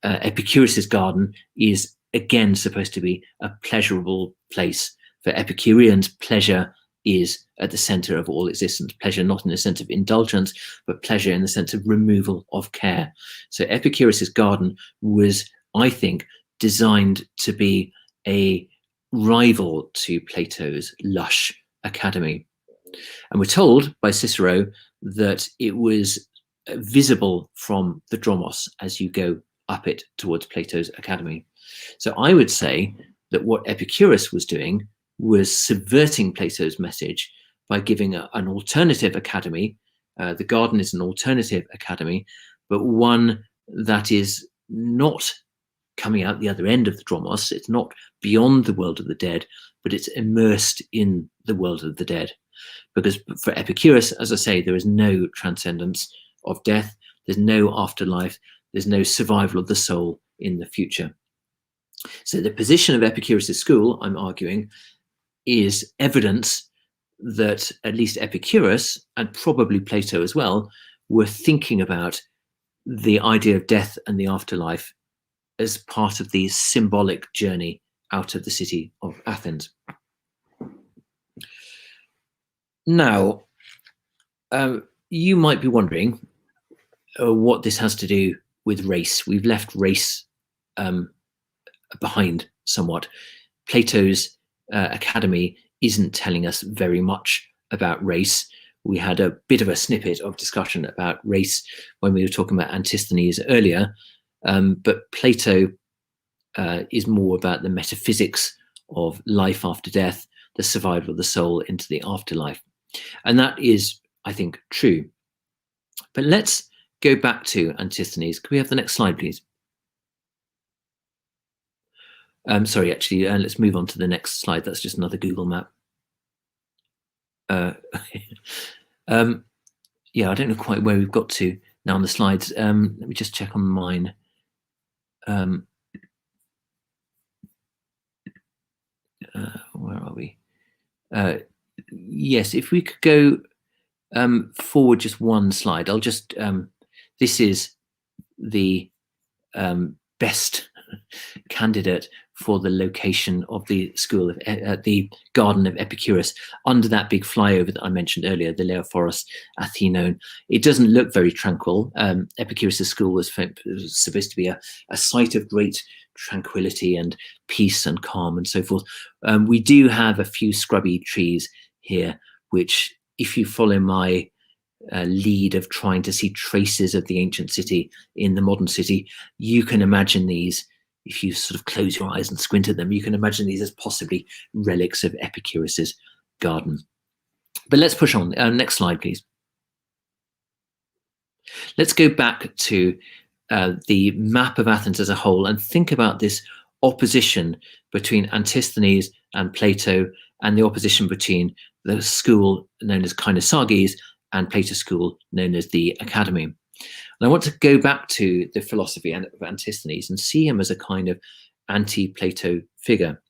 Epicurus's garden is again supposed to be a pleasurable place. For Epicureans, pleasure is at the center of all existence. Pleasure not in the sense of indulgence, but pleasure in the sense of removal of care. So Epicurus's garden was, I think, designed to be a rival to Plato's lush academy. And we're told by Cicero that it was visible from the Dromos as you go up it towards Plato's academy. So I would say that what Epicurus was doing was subverting Plato's message by giving an alternative academy. The garden is an alternative academy, but one that is not coming out the other end of the Dromos. It's not beyond the world of the dead, but it's immersed in the world of the dead. Because for Epicurus, as I say, there is no transcendence of death. There's no afterlife. There's no survival of the soul in the future. So the position of Epicurus's school, I'm arguing, is evidence that at least Epicurus, and probably Plato as well, were thinking about the idea of death and the afterlife as part of the symbolic journey out of the city of Athens. Now, you might be wondering what this has to do with race. We've left race behind somewhat. Plato's academy isn't telling us very much about race. We had a bit of a snippet of discussion about race when we were talking about Antisthenes earlier, but Plato is more about the metaphysics of life after death, the survival of the soul into the afterlife. And that is, I think, true. But let's go back to Antisthenes. Could we have the next slide, please? Sorry, actually, let's move on to the next slide. That's just another Google map. Yeah, I don't know quite where we've got to now on the slides. Let me just check on mine. Where are we? Yes, if we could go forward just one slide. I'll just, this is the best candidate for the location of the school of the Garden of Epicurus, under that big flyover that I mentioned earlier, the Leophoros Athenon. It doesn't look very tranquil. Epicurus' school was supposed to be a site of great tranquility and peace and calm and so forth. We do have a few scrubby trees here, which, if you follow my lead of trying to see traces of the ancient city in the modern city, you can imagine these. If you sort of close your eyes and squint at them, you can imagine these as possibly relics of Epicurus's garden. But let's push on. Next slide, please. Let's go back to the map of Athens as a whole and think about this opposition between Antisthenes and Plato, and the opposition between the school known as Kainosagis and Plato's school known as the Academy. And I want to go back to the philosophy of Antisthenes and see him as a kind of anti-Plato figure.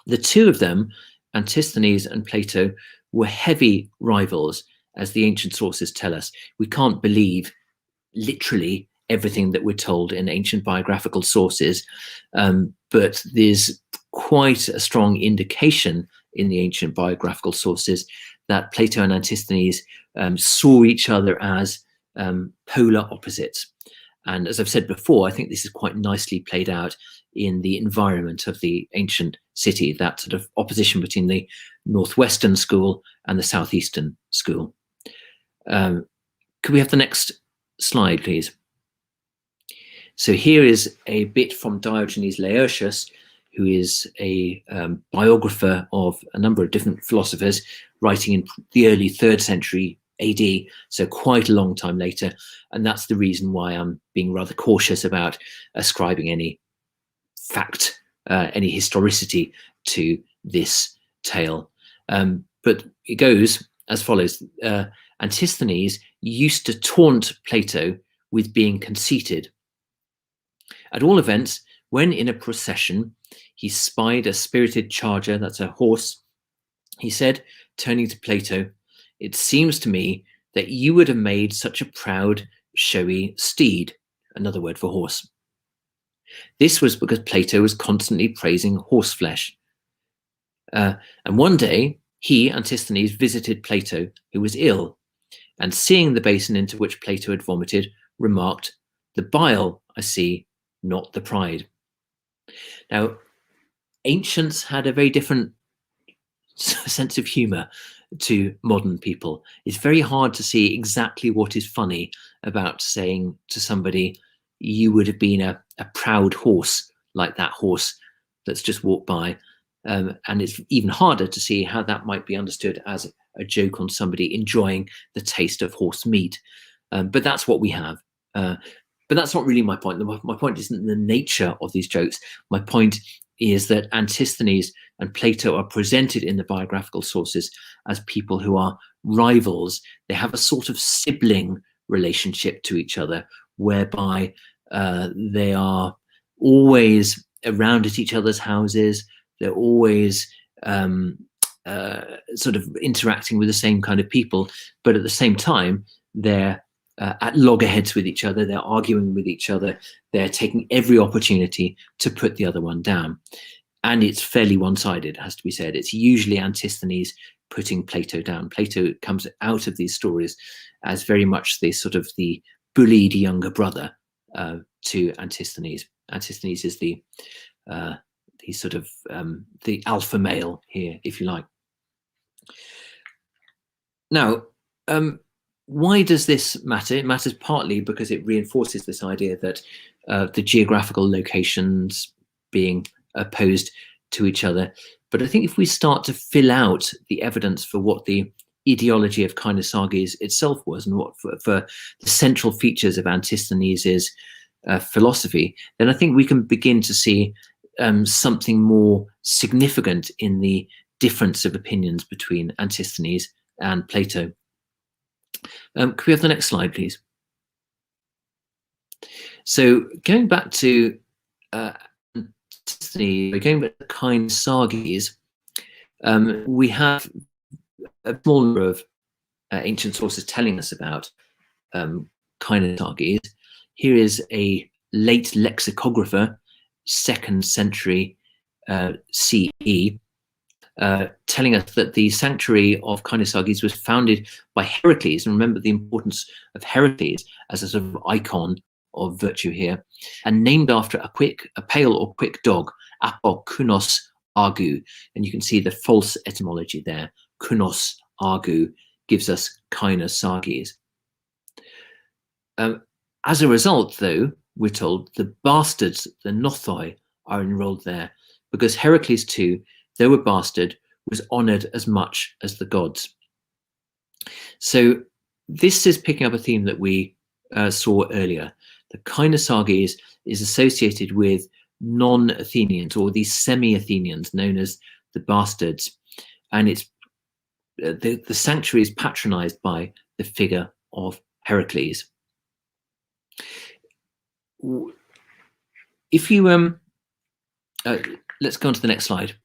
The two of them, Antisthenes and Plato, were heavy rivals, as the ancient sources tell us. We can't believe literally everything that we're told in ancient biographical sources, but there's quite a strong indication in the ancient biographical sources that Plato and Antisthenes saw each other as polar opposites. And as I've said before, I think this is quite nicely played out in the environment of the ancient city, that sort of opposition between the northwestern school and the southeastern school. Could we have the next slide, please? So here is a bit from Diogenes Laertius, who is a biographer of a number of different philosophers, writing in the early 3rd century AD, so quite a long time later. And that's the reason why I'm being rather cautious about ascribing any fact, any historicity to this tale. But it goes as follows. Antisthenes used to taunt Plato with being conceited. At all events, when in a procession he spied a spirited charger, that's a horse, he said, turning to Plato, "It seems to me that you would have made such a proud, showy steed," another word for horse. This was because Plato was constantly praising horse flesh. And one day, he, Antisthenes, visited Plato, who was ill, and seeing the basin into which Plato had vomited, remarked, "The bile, I see, not the pride." Now, ancients had a very different sense of humor to modern people. It's very hard to see exactly what is funny about saying to somebody, you would have been a proud horse, like that horse that's just walked by. And it's even harder to see how that might be understood as a joke on somebody enjoying the taste of horse meat. But that's what we have. But that's not really my point. My point isn't the nature of these jokes. My point is that Antisthenes and Plato are presented in the biographical sources as people who are rivals. They have a sort of sibling relationship to each other, whereby they are always around at each other's houses. They're always sort of interacting with the same kind of people, but at the same time, they're at loggerheads with each other. They're arguing with each other. They're taking every opportunity to put the other one down. And it's fairly one-sided, has to be said. It's usually Antisthenes putting Plato down. Plato comes out of these stories as very much the sort of the bullied younger brother to Antisthenes. Antisthenes is the sort of the alpha male here, if you like. Now, why does this matter? It matters partly because it reinforces this idea that the geographical locations being opposed to each other. But I think if we start to fill out the evidence for what the ideology of Kainosagis itself was, and what for the central features of Antisthenes' philosophy, then I think we can begin to see something more significant in the difference of opinions between Antisthenes and Plato. Could we have the next slide, please? So going back to Antisthenes, going back to Kainosagis, we have a small number of ancient sources telling us about Kainosagis. Here is a late lexicographer 2nd century CE, telling us that the sanctuary of Kainosagis was founded by Heracles. And remember the importance of Heracles as a sort of icon of virtue here, and named after a pale or quick dog, Apo Kunos Argu. And you can see the false etymology there. Kunos Argu gives us Kainosagis. As a result, though, we're told the bastards, the Nothoi, are enrolled there because Heracles too, though a bastard, was honored as much as the gods. So this is picking up a theme that we saw earlier. The Kainosagis is associated with non-Athenians, or these semi-Athenians known as the bastards, and it's the sanctuary is patronized by the figure of Heracles. If you let's go on to the next slide.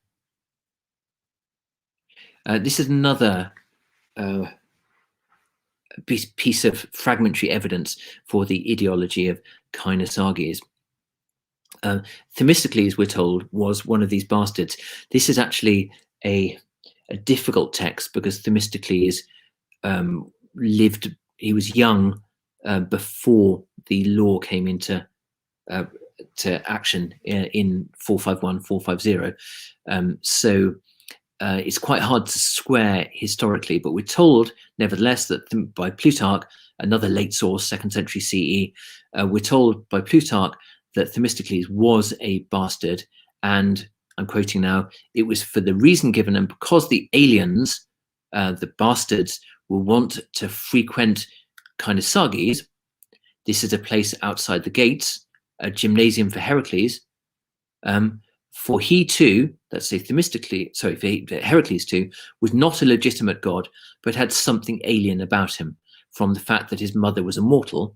This is another piece of fragmentary evidence for the ideology of Kainosagis. Themistocles, we're told, was one of these bastards. This is actually a difficult text because Themistocles lived, he was young before the law came into to action in 451, 450. So it's quite hard to square historically, but we're told, nevertheless, that by Plutarch, another late source, 2nd century CE, we're told by Plutarch that Themistocles was a bastard, and I'm quoting now, it was for the reason given, and because the aliens, the bastards, will want to frequent Kainosagis. This is a place outside the gates, a gymnasium for Heracles. For he too, let's say Themistocles, sorry, for Heracles too, was not a legitimate god, but had something alien about him from the fact that his mother was immortal.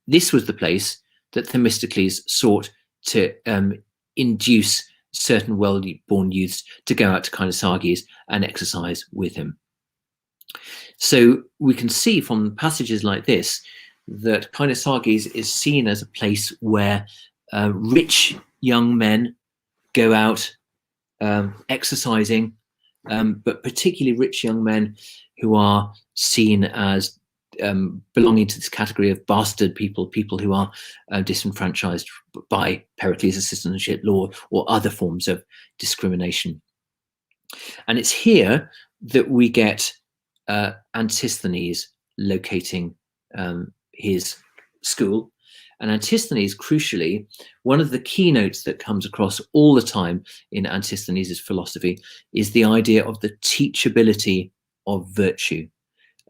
This was the place that Themistocles sought to induce certain well-born youths to go out to Kainosagis and exercise with him. So we can see from passages like this that Kainosagis is seen as a place where rich young men go out exercising, but particularly rich young men who are seen as belonging to this category of bastard people, people who are disenfranchised by Pericles' assistantship law or other forms of discrimination. And it's here that we get Antisthenes locating his school. And Antisthenes, crucially, one of the keynotes that comes across all the time in Antisthenes' philosophy is the idea of the teachability of virtue.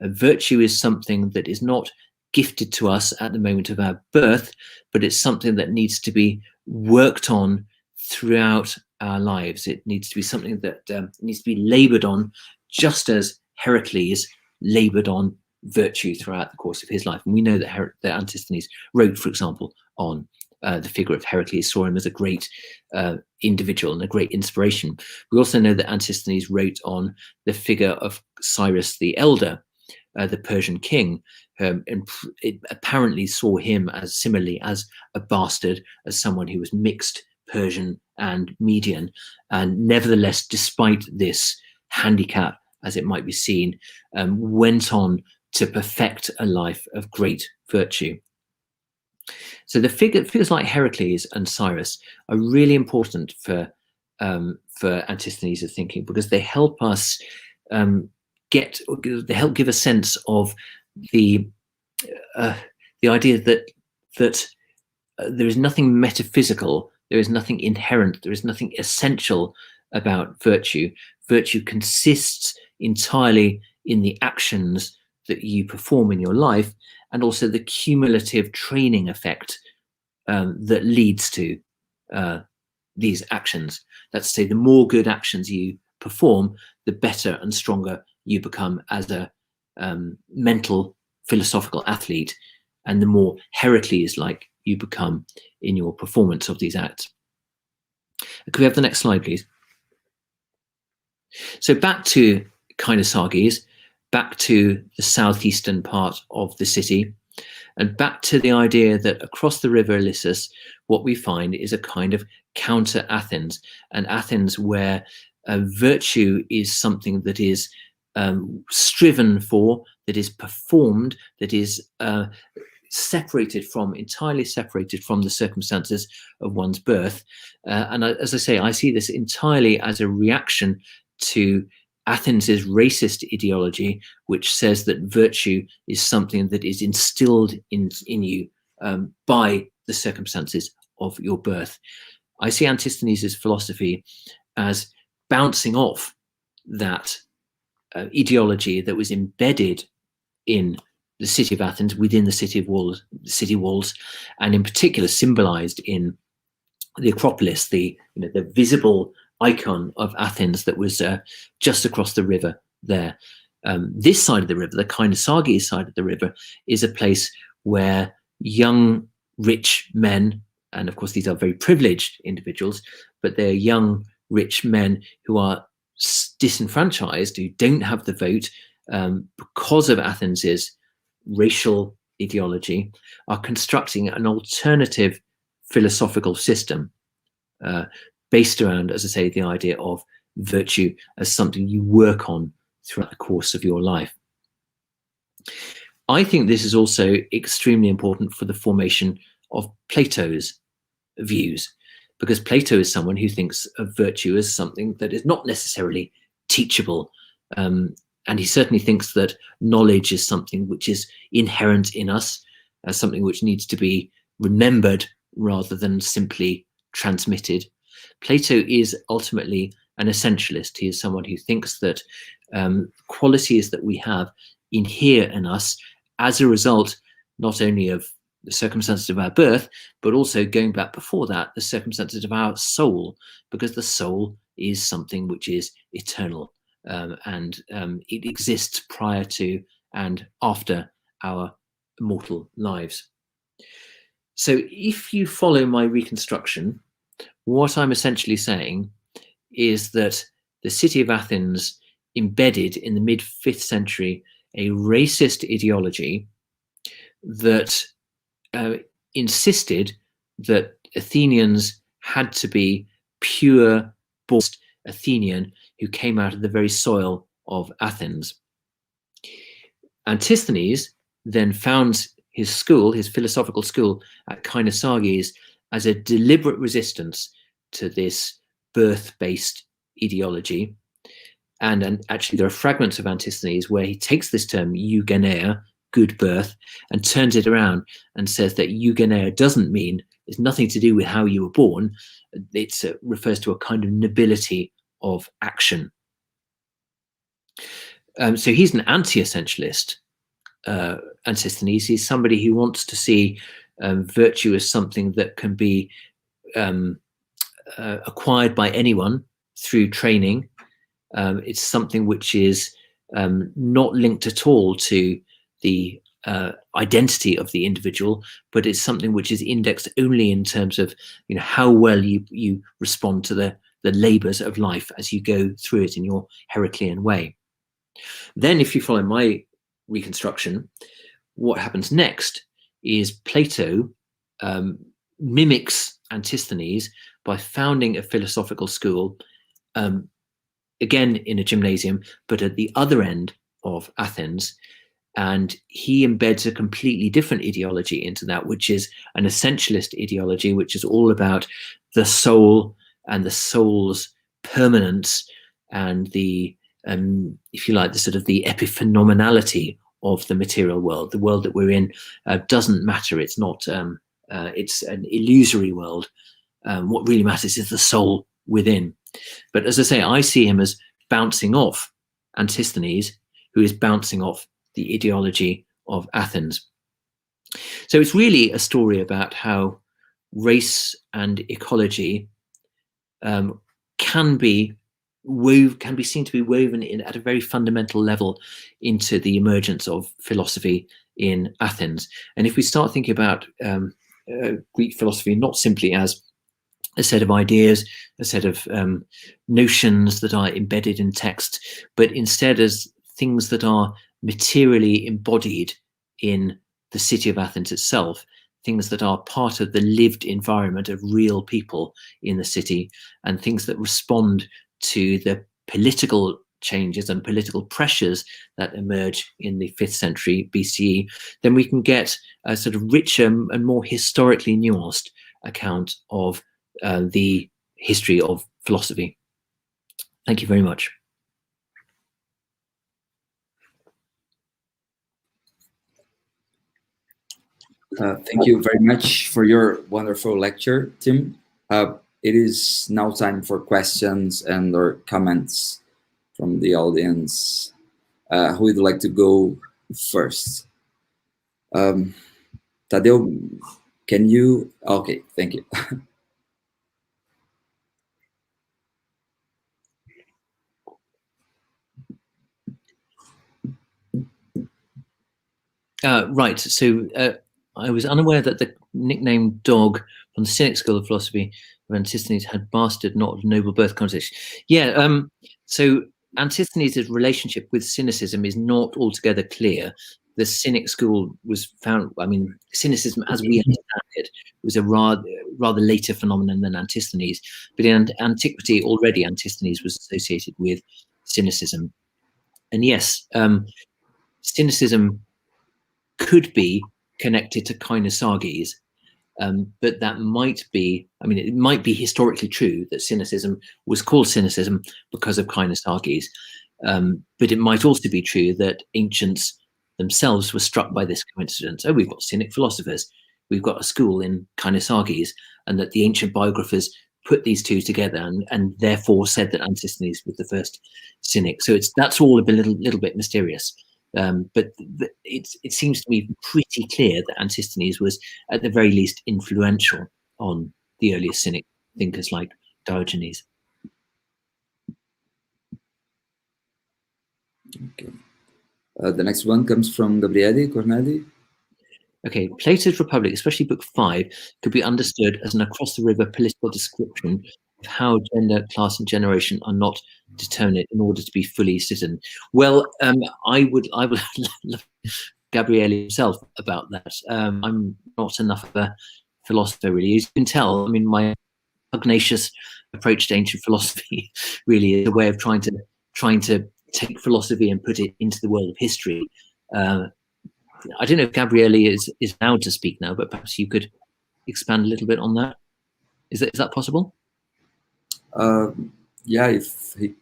Virtue is something that is not gifted to us at the moment of our birth, but it's something that needs to be worked on throughout our lives. It needs to be something that needs to be labored on, just as Heracles labored on virtue throughout the course of his life. And we know that, that Antisthenes wrote, for example, on the figure of Heracles, saw him as a great individual and a great inspiration. We also know that Antisthenes wrote on the figure of Cyrus the Elder, the Persian king, and it apparently saw him as similarly as a bastard, as someone who was mixed Persian and Median, and nevertheless, despite this handicap, as it might be seen, went on to perfect a life of great virtue. So the figures like Heracles and Cyrus are really important for Antisthenes' thinking, because they help us they help give a sense of the idea that there is nothing metaphysical, there is nothing inherent, there is nothing essential about virtue. Virtue consists entirely in the actions that you perform in your life, and also the cumulative training effect that leads to these actions. That's to say, the more good actions you perform, the better and stronger you become as a mental, philosophical athlete, and the more Heracles-like you become in your performance of these acts. Could we have the next slide, please? So back to Kainosagis, back to the southeastern part of the city. And back to the idea that across the river Ilissus, what we find is a kind of counter Athens, an Athens where virtue is something that is striven for, that is performed, that is entirely separated from the circumstances of one's birth. And as I say, I see this entirely as a reaction to Athens's racist ideology, which says that virtue is something that is instilled in you by the circumstances of your birth. I see Antisthenes' philosophy as bouncing off that ideology that was embedded in the city of Athens, within the city walls, and in particular symbolized in the Acropolis, the visible icon of Athens that was just across the river there. This side of the river, the Kainosargi side of the river, is a place where young, rich men, and of course these are very privileged individuals, but they're young, rich men who are disenfranchised, who don't have the vote because of Athens's racial ideology, are constructing an alternative philosophical system based around, as I say, the idea of virtue as something you work on throughout the course of your life. I think this is also extremely important for the formation of Plato's views, because Plato is someone who thinks of virtue as something that is not necessarily teachable. And he certainly thinks that knowledge is something which is inherent in us, as something which needs to be remembered rather than simply transmitted. Plato is ultimately an essentialist. He is someone who thinks that qualities that we have inhere in us as a result, not only of the circumstances of our birth, but also going back before that, the circumstances of our soul, because the soul is something which is eternal. And it exists prior to and after our mortal lives. So if you follow my reconstruction, what I'm essentially saying is that the city of Athens embedded in the mid-5th century a racist ideology that insisted that Athenians had to be pure-born Athenian who came out of the very soil of Athens. Antisthenes then founds his school, his philosophical school at Kainosargi, as a deliberate resistance to this birth-based ideology. And actually there are fragments of Antisthenes where he takes this term eugeneia, good birth, and turns it around and says that eugeneia doesn't mean, it's nothing to do with how you were born. It refers to a kind of nobility of action. So he's an anti-essentialist, Antisthenes. He's somebody who wants to see virtue as something that can be acquired by anyone through training. It's something which is not linked at all to the identity of the individual, but it's something which is indexed only in terms of how well you respond to the labors of life as you go through it in your Heraclean way. Then if you follow my reconstruction, what happens next is Plato mimics Antisthenes by founding a philosophical school, again in a gymnasium, but at the other end of Athens. And he embeds a completely different ideology into that, which is an essentialist ideology, which is all about the soul and the soul's permanence and the, if you like, the sort of the epiphenomenality of the material world. The world that we're in doesn't matter. It's not, it's an illusory world. What really matters is the soul within. But as I say, I see him as bouncing off Antisthenes, who is bouncing off the ideology of Athens. So it's really a story about how race and ecology can be seen to be woven in at a very fundamental level into the emergence of philosophy in Athens. And if we start thinking about Greek philosophy not simply as a set of ideas, a set of notions that are embedded in text, but instead as things that are materially embodied in the city of Athens itself, things that are part of the lived environment of real people in the city, and things that respond to the political changes and political pressures that emerge in the 5th century BCE, then we can get a sort of richer and more historically nuanced account of the history of philosophy. Thank you very much. Thank you very much for your wonderful lecture, Tim. It is now time for questions and or comments from the audience. Who would like to go first? Tadeu, can you? Okay, thank you. Right, so I was unaware that the nickname dog from the Cynic School of Philosophy of Antisthenes had bastard, not of noble birth connotation. Yeah, so Antisthenes' relationship with cynicism is not altogether clear. The Cynic school was found, I mean, cynicism as we understand it was a rather later phenomenon than Antisthenes, but in antiquity already Antisthenes was associated with cynicism. And yes, cynicism could be connected to Kainosarges, but that might be, I mean, it might be historically true that cynicism was called cynicism because of Kainosarges, but it might also be true that ancients themselves were struck by this coincidence. Oh, we've got Cynic philosophers, we've got a school in Kainosarges, and that the ancient biographers put these two together and therefore said that Antisthenes was the first Cynic. So that's all a little bit mysterious. But it seems to me pretty clear that Antisthenes was, at the very least, influential on the earliest Cynic thinkers like Diogenes. Okay. The next one comes from Gabriele Corneli. Okay, Plato's Republic, especially Book 5, could be understood as an across-the-river political description of how gender, class, and generation are not determinate in order to be fully citizen. Well, I would love Gabriele himself about that. I'm not enough of a philosopher, really. As you can tell, I mean, my pugnacious approach to ancient philosophy really is a way of trying to take philosophy and put it into the world of history. I don't know if Gabriele is allowed to speak now, but perhaps you could expand a little bit on that. Is that possible? Yeah, if he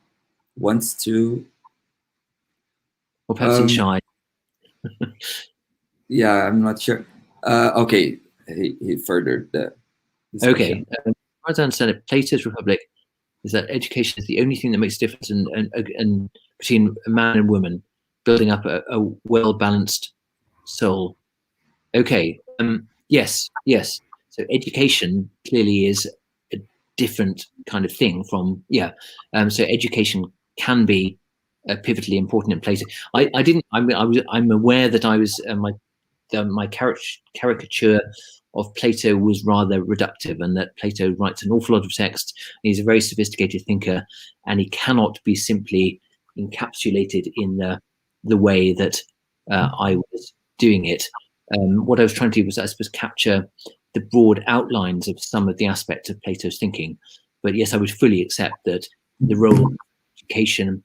wants to. Or perhaps he's shy. Yeah, I'm not sure. Okay, he furthered the discussion. Okay, as I understand it, Plato's Republic is that education is the only thing that makes a difference and between a man and woman, building up a well-balanced soul. Okay, yes. So education clearly is a different kind of thing from, so education can be pivotally important in Plato. I'm aware that I was my caricature of Plato was rather reductive, and that Plato writes an awful lot of text. He's a very sophisticated thinker, and he cannot be simply encapsulated in the way that I was doing it. What I was trying to do was, I suppose, capture the broad outlines of some of the aspects of Plato's thinking. But yes, I would fully accept that the role of education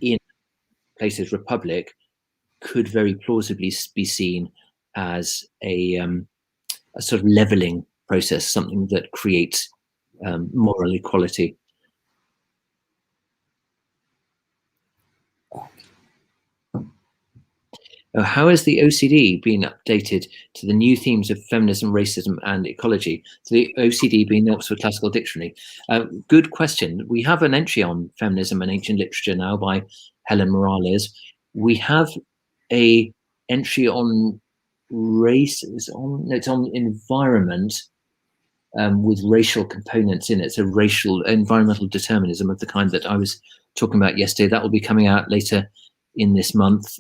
in Plato's Republic could very plausibly be seen as a sort of leveling process, something that creates moral equality. How has the OCD been updated to the new themes of feminism, racism, and ecology? So the OCD being the Oxford Classical Dictionary. Good question. We have an entry on feminism and ancient literature now by Helen Morales. We have a entry on race. It's on environment with racial components in it. So environmental determinism of the kind that I was talking about yesterday. That will be coming out later in this month.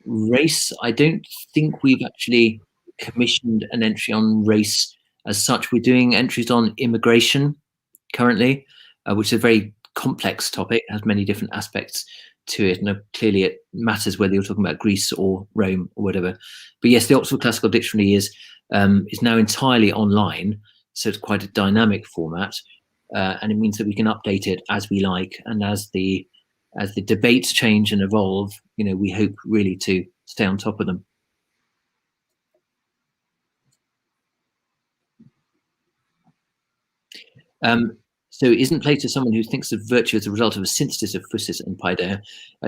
Race, I don't think we've actually commissioned an entry on race as such. We're doing entries on immigration currently, which is a very complex topic, has many different aspects to it, and clearly it matters whether you're talking about Greece or Rome or whatever. But yes, the Oxford Classical Dictionary is now entirely online, so it's quite a dynamic format, and it means that we can update it as we like, and as the debates change and evolve, we hope really to stay on top of them. So isn't Plato someone who thinks of virtue as a result of a synthesis of physis and paideia?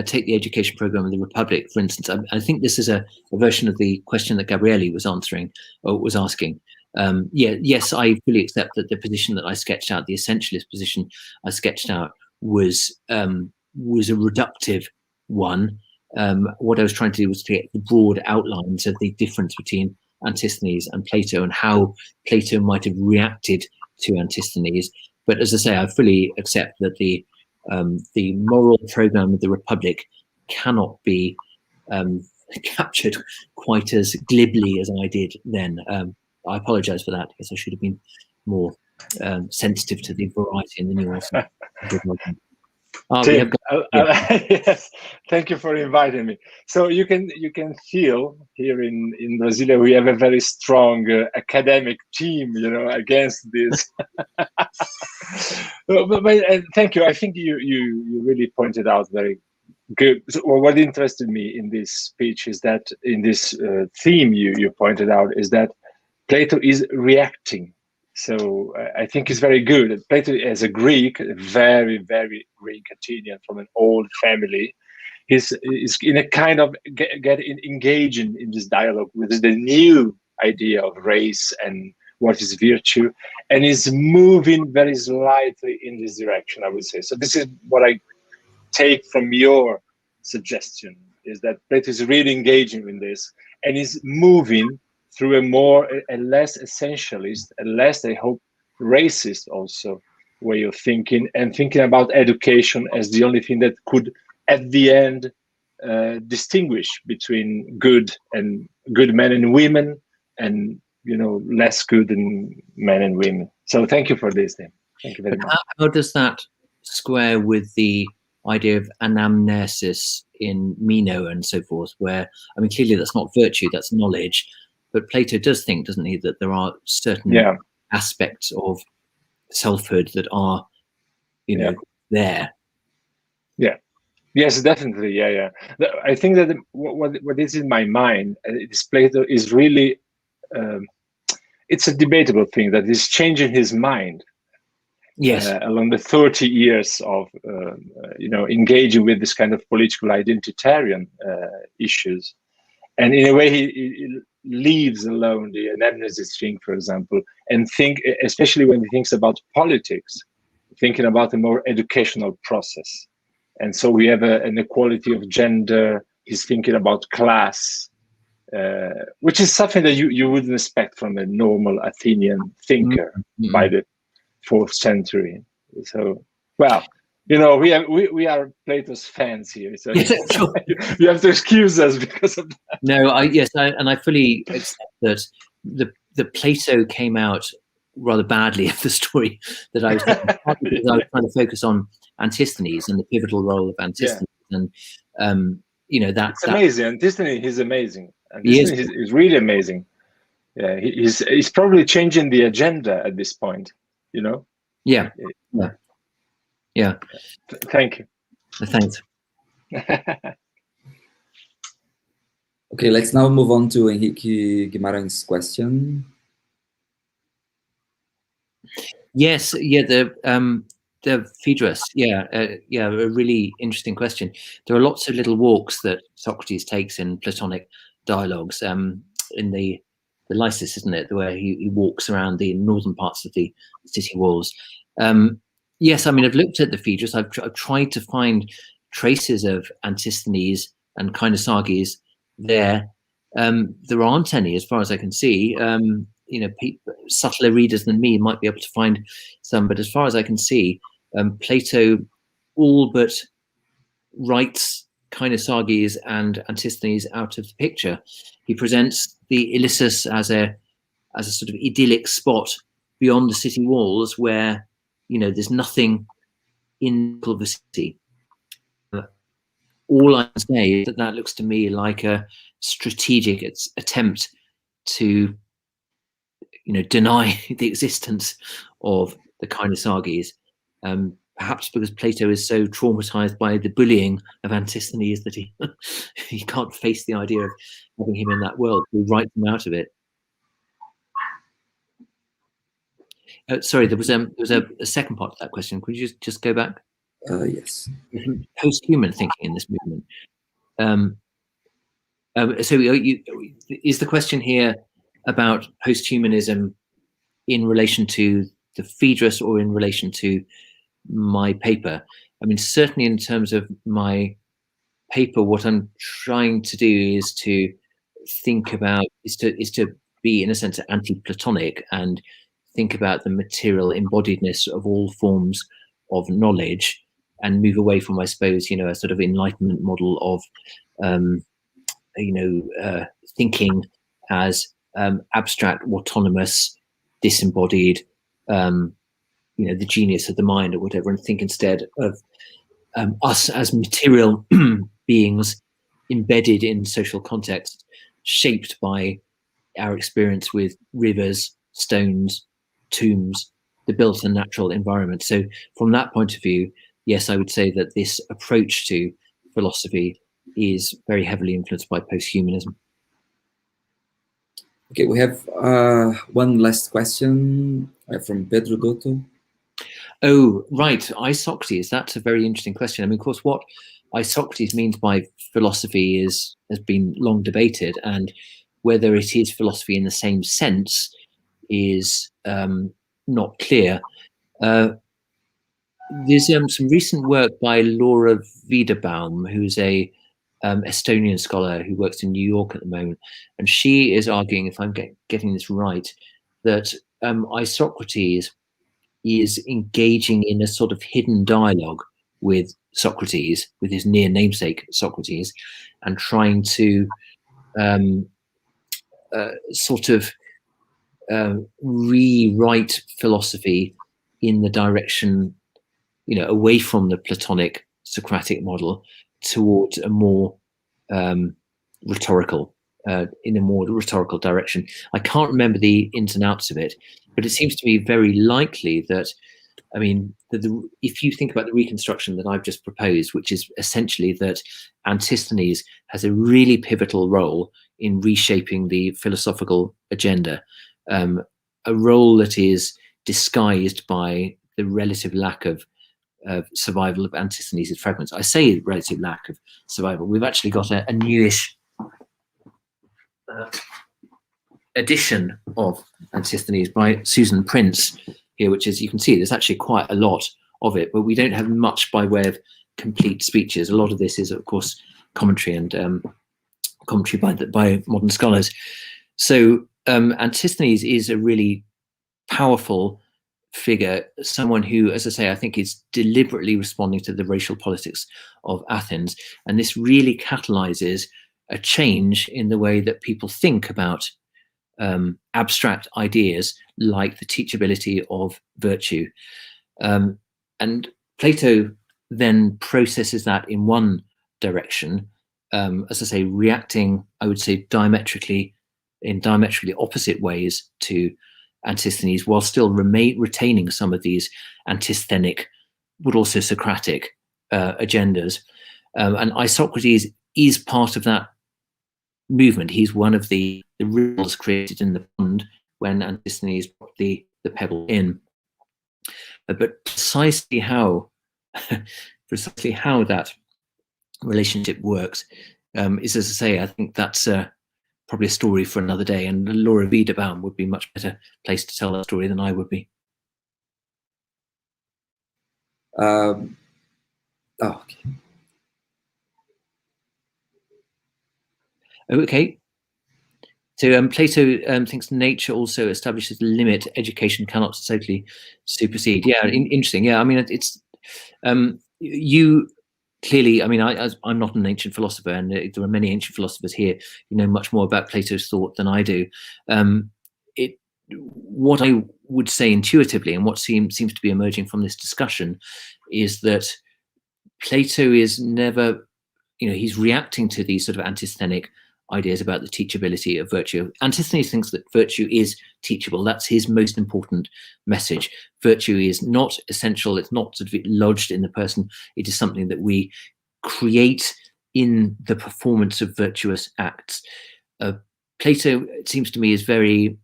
Take the education program of the Republic, for instance. I think this is a version of the question that Gabriele was answering, or was asking. Yes, I fully accept that the position that I sketched out, the essentialist position I sketched out, was a reductive one. What I was trying to do was to get the broad outlines of the difference between Antisthenes and Plato, and how Plato might have reacted to Antisthenes. But as I say, I fully accept that the moral program of the Republic cannot be captured quite as glibly as I did then. I apologise for that, because I should have been more sensitive to the variety and the nuance. Tim, yes, thank you for inviting me. So you can feel here in Brasilia we have a very strong academic team, against this. but thank you. I think you really pointed out very good. So what interested me in this speech is that in this theme you pointed out is that Plato is reacting. So I think it's very good. Plato, as a Greek, a very, very Greek Athenian from an old family, is in a kind of engaging in this dialogue with the new idea of race and what is virtue, and is moving very slightly in this direction, I would say. So this is what I take from your suggestion, is that Plato is really engaging in this and is moving through a less essentialist, a less, I hope, racist also way of thinking, and thinking about education as the only thing that could, at the end, distinguish between good men and women, and less good men and women. So thank you for this, Tim. Thank you very much. How does that square with the idea of anamnesis in Meno and so forth, where, clearly that's not virtue, that's knowledge. But Plato does think, doesn't he, that there are certain aspects of selfhood that are, there. Yeah. Yes, definitely. Yeah. I think that what is in my mind, is Plato is really, it's a debatable thing that is changing his mind. Yes. Along the 30 years of, engaging with this kind of political identitarian issues. And in a way, he leaves alone the anamnesis thing, for example, and especially when he thinks about politics, thinking about a more educational process. And so we have an equality of gender. He's thinking about class, which is something that you wouldn't expect from a normal Athenian thinker by the 4th century. So, well, we are Plato's fans here, so you have to excuse us because of that. No, I fully accept that the Plato came out rather badly of the story that I was trying to focus on Antisthenes and the pivotal role of Antisthenes, and that's amazing. Antisthenes is amazing. Antisthenes is really amazing. Yeah, he's probably changing the agenda at this point. Yeah. Thank you. Thanks. Okay, let's now move on to Henrique Guimarães' question. Yes, the Phaedrus. A really interesting question. There are lots of little walks that Socrates takes in Platonic dialogues. In the Lysis, isn't it, where he walks around the northern parts of the city walls. Yes, I've looked at the Phaedrus. I've tried to find traces of Antisthenes and Kainosarges there. There aren't any, as far as I can see. Subtler readers than me might be able to find some, but as far as I can see, Plato all but writes Kainosarges and Antisthenes out of the picture. He presents the Ilissus as a sort of idyllic spot beyond the city walls where there's nothing in the city. all I can say is that that looks to me like a strategic attempt to, deny the existence of the Kainosagis, perhaps because Plato is so traumatized by the bullying of Antisthenes that he can't face the idea of having him in that world. He writes him out of it. Sorry, there was a second part to that question. Could you just go back? Yes. Post-human thinking in this movement. So is the question here about post-humanism in relation to the Phaedrus or in relation to my paper? I mean, certainly in terms of my paper, what I'm trying to do is to think about, is to be, in a sense, anti-Platonic and think about the material embodiedness of all forms of knowledge and move away from, I suppose, a sort of Enlightenment model of, thinking as abstract, autonomous, disembodied, the genius of the mind or whatever, and think instead of us as material beings embedded in social context, shaped by our experience with rivers, stones, tombs, the built and natural environment. So from that point of view, yes, I would say that this approach to philosophy is very heavily influenced by post-humanism. Okay, we have one last question from Pedro Goto. Oh, right, Isocrates. That's a very interesting question. I mean, of course, what Isocrates means by philosophy has been long debated, and whether it is philosophy in the same sense is not clear. There's some recent work by Laura Wiederbaum, who's a Estonian scholar who works in New York at the moment, and she is arguing, if I'm getting this right, that Isocrates is engaging in a sort of hidden dialogue with Socrates, with his near namesake Socrates, and trying to sort of rewrite philosophy in the direction, away from the Platonic Socratic model towards a more rhetorical, in a more rhetorical direction. I can't remember the ins and outs of it, but it seems to me very likely that, I mean, if you think about the reconstruction that I've just proposed, which is essentially that Antisthenes has a really pivotal role in reshaping the philosophical agenda, a role that is disguised by the relative lack of survival of Antisthenes' fragments. I say relative lack of survival. We've actually got a newish edition of Antisthenes by Susan Prince here, which is, you can see there's actually quite a lot of it, but we don't have much by way of complete speeches. A lot of this is, of course, commentary and commentary by modern scholars. So Antisthenes is a really powerful figure, someone who, as I say, I think is deliberately responding to the racial politics of Athens, and this really catalyzes a change in the way that people think about abstract ideas like the teachability of virtue. And Plato then processes that in one direction, as I say, reacting, I would say, in diametrically opposite ways to Antisthenes, while still retaining some of these antisthenic, but also Socratic agendas. And Isocrates is part of that movement. He's one of the ripples created in the pond when Antisthenes dropped the pebble in. But precisely how that relationship works is, as I say, I think that's probably a story for another day, and Laura Wiederbaum would be much better placed to tell that story than I would be. Okay. Okay. So Plato thinks nature also establishes the limit education cannot totally supersede. Yeah, interesting. Yeah, I mean, it's you clearly. I mean, I'm not an ancient philosopher, and there are many ancient philosophers here who know much more about Plato's thought than I do. What I would say intuitively, and what seems to be emerging from this discussion, is that Plato is never he's reacting to these sort of Antisthenic ideas about the teachability of virtue. Antisthenes thinks that virtue is teachable. That's his most important message. Virtue is not essential. It's not sort of lodged in the person. It is something that we create in the performance of virtuous acts. Plato, it seems to me, is very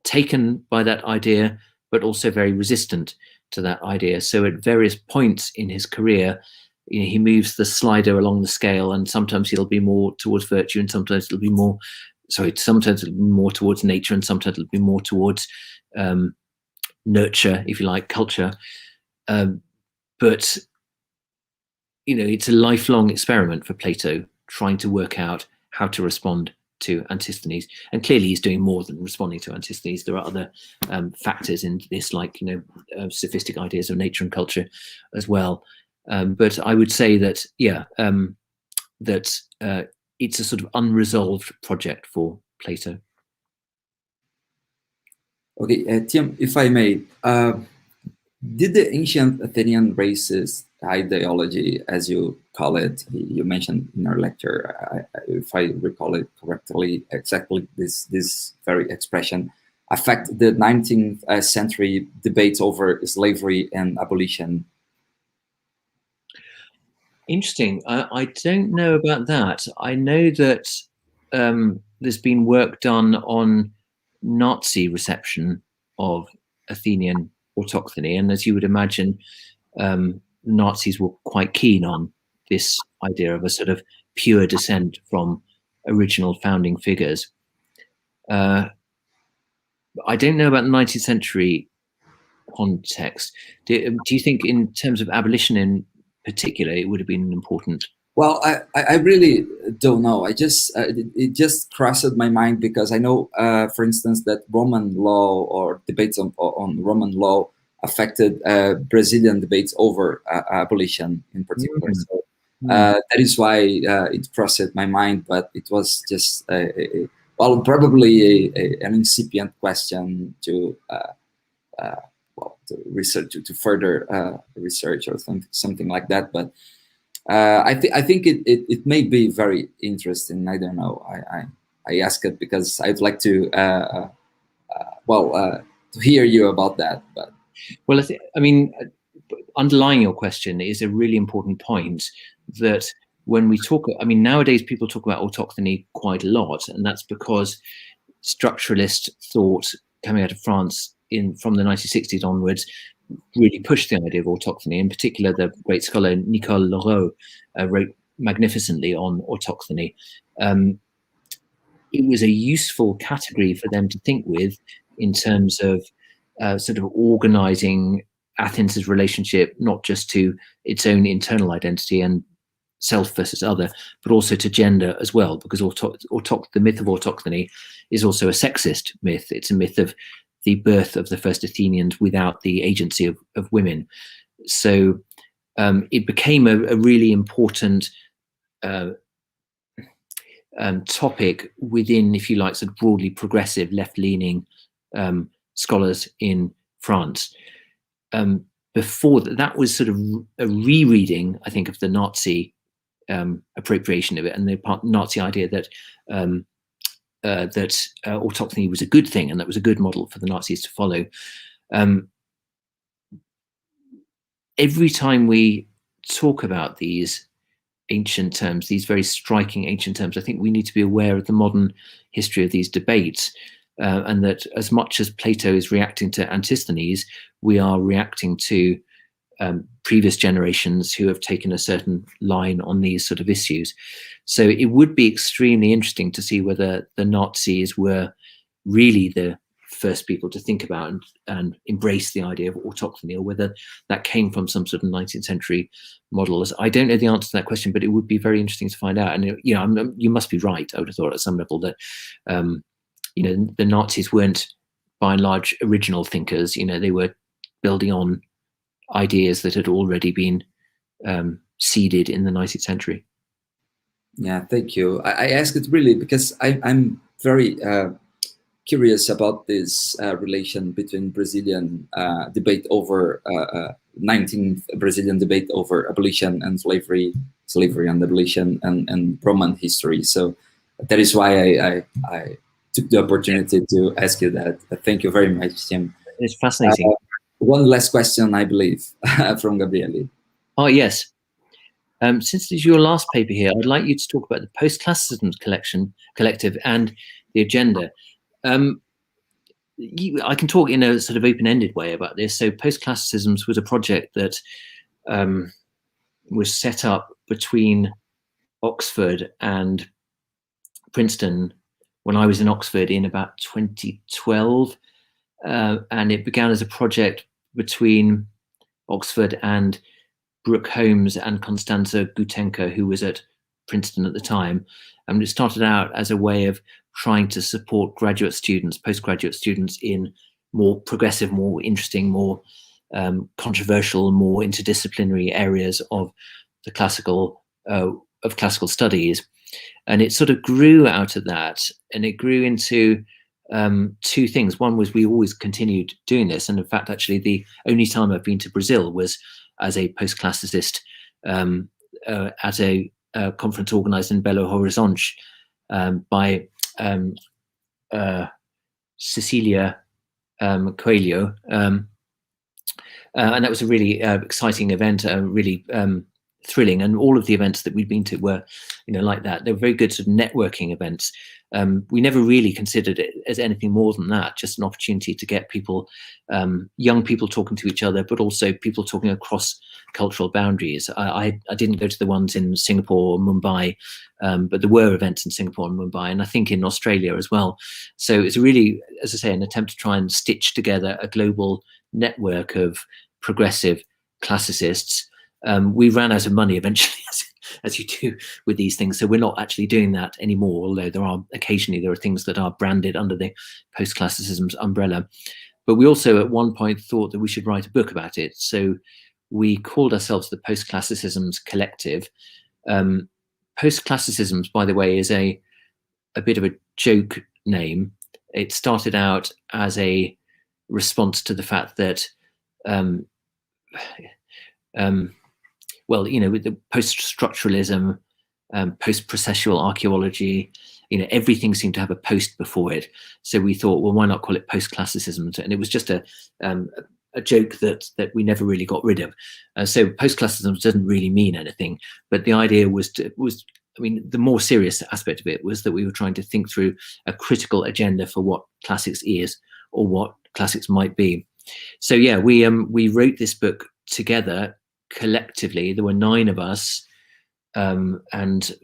taken by that idea, but also very resistant to that idea. So at various points in his career, he moves the slider along the scale, and sometimes it'll be more towards virtue, and sometimes it'll be more, sometimes it'll be more towards nature, and sometimes it'll be more towards nurture, if you like, culture. But it's a lifelong experiment for Plato, trying to work out how to respond to Antisthenes. And clearly he's doing more than responding to Antisthenes. There are other factors in this, like sophistic ideas of nature and culture as well. But I would say that, it's a sort of unresolved project for Plato. Okay, Tim, if I may, did the ancient Athenian racist ideology, as you call it, you mentioned in our lecture, if I recall it correctly, exactly this very expression, affect the 19th century debates over slavery and abolition? Interesting. I don't know about that. I know that there's been work done on Nazi reception of Athenian autochthony, and as you would imagine, Nazis were quite keen on this idea of a sort of pure descent from original founding figures. I don't know about the 19th century context. Do you think, in terms of abolition in particular, it would have been important? Well, I really don't know. It just crossed my mind because I know, for instance, that Roman law or debates on Roman law affected Brazilian debates over abolition in particular. Mm-hmm. So that is why it crossed my mind, but it was just probably an incipient question to research, to further research or something like that. But I think it may be very interesting. I don't know. I ask it because I'd like to hear you about that. But well, I mean, underlying your question is a really important point, that when we talk, I mean, nowadays people talk about autochthony quite a lot, and that's because structuralist thought coming out of France from the 1960s onwards really pushed the idea of autochthony. In particular, the great scholar Nicole Leroux wrote magnificently on autochthony. It was a useful category for them to think with in terms of sort of organizing Athens' relationship, not just to its own internal identity and self versus other, but also to gender as well, because the myth of autochthony is also a sexist myth. It's a myth of the birth of the first Athenians without the agency of women. So it became a really important topic within, if you like, sort of broadly progressive, left-leaning scholars in France. Before that was sort of a rereading, I think, of the Nazi appropriation of it, and the Nazi idea that autochthony was a good thing, and that was a good model for the Nazis to follow. Every time we talk about these ancient terms, these very striking ancient terms, I think we need to be aware of the modern history of these debates, and that as much as Plato is reacting to Antisthenes, we are reacting to previous generations who have taken a certain line on these sort of issues. So it would be extremely interesting to see whether the Nazis were really the first people to think about and embrace the idea of autochthony, or whether that came from some sort of 19th century model. I don't know the answer to that question, but it would be very interesting to find out. And you must be right, I would have thought at some level, that the Nazis weren't by and large original thinkers. They were building on ideas that had already been seeded in the 19th century. Yeah, thank you. I ask it really because I'm very curious about this relation between Brazilian debate over 19th Brazilian debate over abolition and slavery and abolition and Roman history. So that is why I took the opportunity to ask you that. Thank you very much, Tim. It's fascinating. One last question, I believe, from Gabriele. Oh, yes. Since this is your last paper here, I'd like you to talk about the Post-Classicism Collective and the agenda. I can talk in a sort of open-ended way about this. So Post-Classicisms was a project that was set up between Oxford and Princeton when I was in Oxford in about 2012. And it began as a project between Oxford and Brooke Holmes and Constanza Gutenka, who was at Princeton at the time. And it started out as a way of trying to support graduate students, postgraduate students in more progressive, more interesting, more controversial, more interdisciplinary areas of the classical studies. And it sort of grew out of that, and it grew into two things. One was we always continued doing this, and in fact, actually, the only time I've been to Brazil was as a post-classicist at a conference organized in Belo Horizonte by Cecilia Coelho, and that was a really exciting event, really thrilling. And all of the events that we'd been to were, like that. They were very good sort of networking events. We never really considered it as anything more than that, just an opportunity to get people, young people talking to each other, but also people talking across cultural boundaries. I didn't go to the ones in Singapore or Mumbai, but there were events in Singapore and Mumbai, and I think in Australia as well. So it's really, as I say, an attempt to try and stitch together a global network of progressive classicists. We ran out of money eventually, as you do with these things. So we're not actually doing that anymore, although there are things that are branded under the post-classicism's umbrella. But we also at one point thought that we should write a book about it. So we called ourselves the Post-Classicisms Collective. Post-Classicisms, by the way, is a bit of a joke name. It started out as a response to the fact that with the post-structuralism, post-processual archaeology, everything seemed to have a post before it. So we thought, well, why not call it post-classicism? And it was just a joke that we never really got rid of. So post-classicism doesn't really mean anything, but the idea was the more serious aspect of it was that we were trying to think through a critical agenda for what classics is or what classics might be. So yeah, we wrote this book together collectively. There were 9 of us, and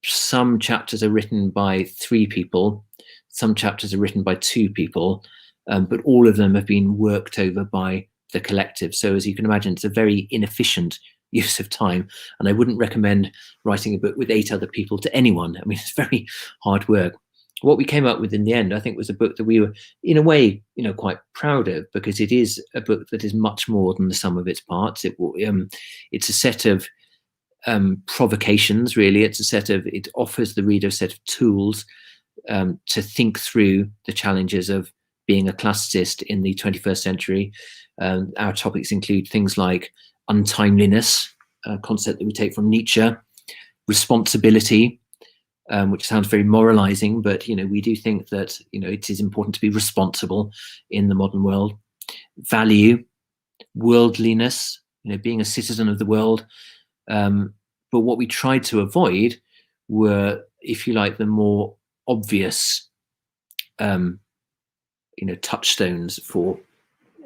some chapters are written by 3 people, some chapters are written by 2 people, but all of them have been worked over by the collective. So as you can imagine, it's a very inefficient use of time, and I wouldn't recommend writing a book with 8 other people to anyone. I mean, it's very hard work. What we came up with in the end, I think, was a book that we were, in a way, quite proud of, because it is a book that is much more than the sum of its parts. It's a set of provocations, really. It offers the reader a set of tools to think through the challenges of being a classicist in the 21st century. Our topics include things like untimeliness, a concept that we take from Nietzsche, responsibility, which sounds very moralizing, but we do think that it is important to be responsible in the modern world. Value, worldliness, being a citizen of the world. But what we tried to avoid were, if you like, the more obvious, touchstones for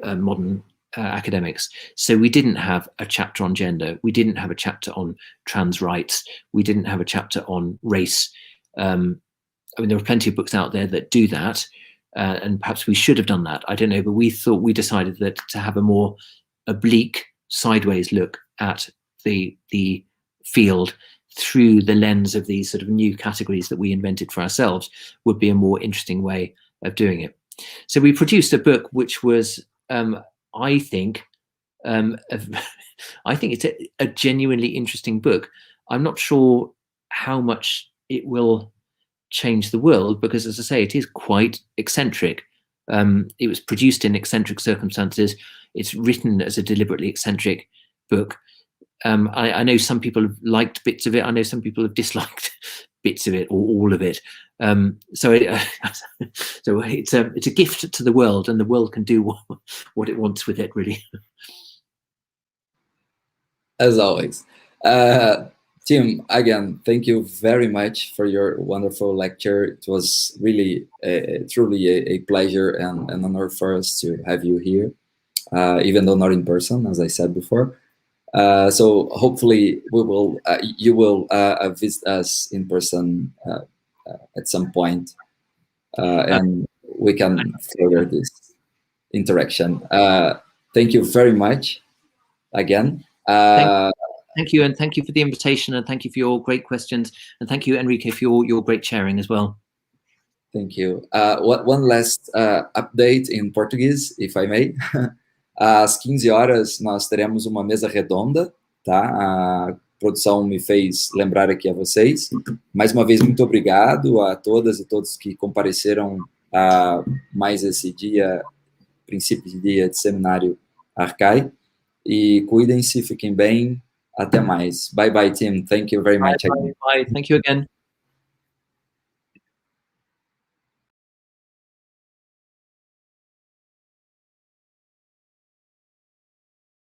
modern academics. So we didn't have a chapter on gender. We didn't have a chapter on trans rights. We didn't have a chapter on race. There are plenty of books out there that do that, and perhaps we should have done that. I don't know, but we decided that to have a more oblique, sideways look at the field through the lens of these sort of new categories that we invented for ourselves would be a more interesting way of doing it. So we produced a book which was, I think it's a genuinely interesting book. I'm not sure how much it will change the world, because, as I say, it is quite eccentric. It was produced in eccentric circumstances. it's written as a deliberately eccentric book. I know some people have liked bits of it. I know some people have disliked bits of it or all of it. So it's a gift to the world, and the world can do what it wants with it, really. As always. Tim, again, thank you very much for your wonderful lecture. It was really, truly a pleasure and an honor for us to have you here, even though not in person, as I said before. So hopefully you will visit us in person at some point, and we can further this interaction. Thank you very much again. Thank you, and thank you for the invitation, and thank you for your great questions, and thank you, Enrique, for your great sharing as well. Thank you. One last update in Portuguese, if I may. Às 15 horas nós teremos uma mesa redonda, tá? A produção me fez lembrar aqui a vocês. Mais uma vez, muito obrigado a todas e todos que compareceram a mais esse dia, princípio de dia de seminário Arcai. E cuidem-se, fiquem bem. Até mais. Bye bye, Tim. Thank you very much. Bye. Thank you again.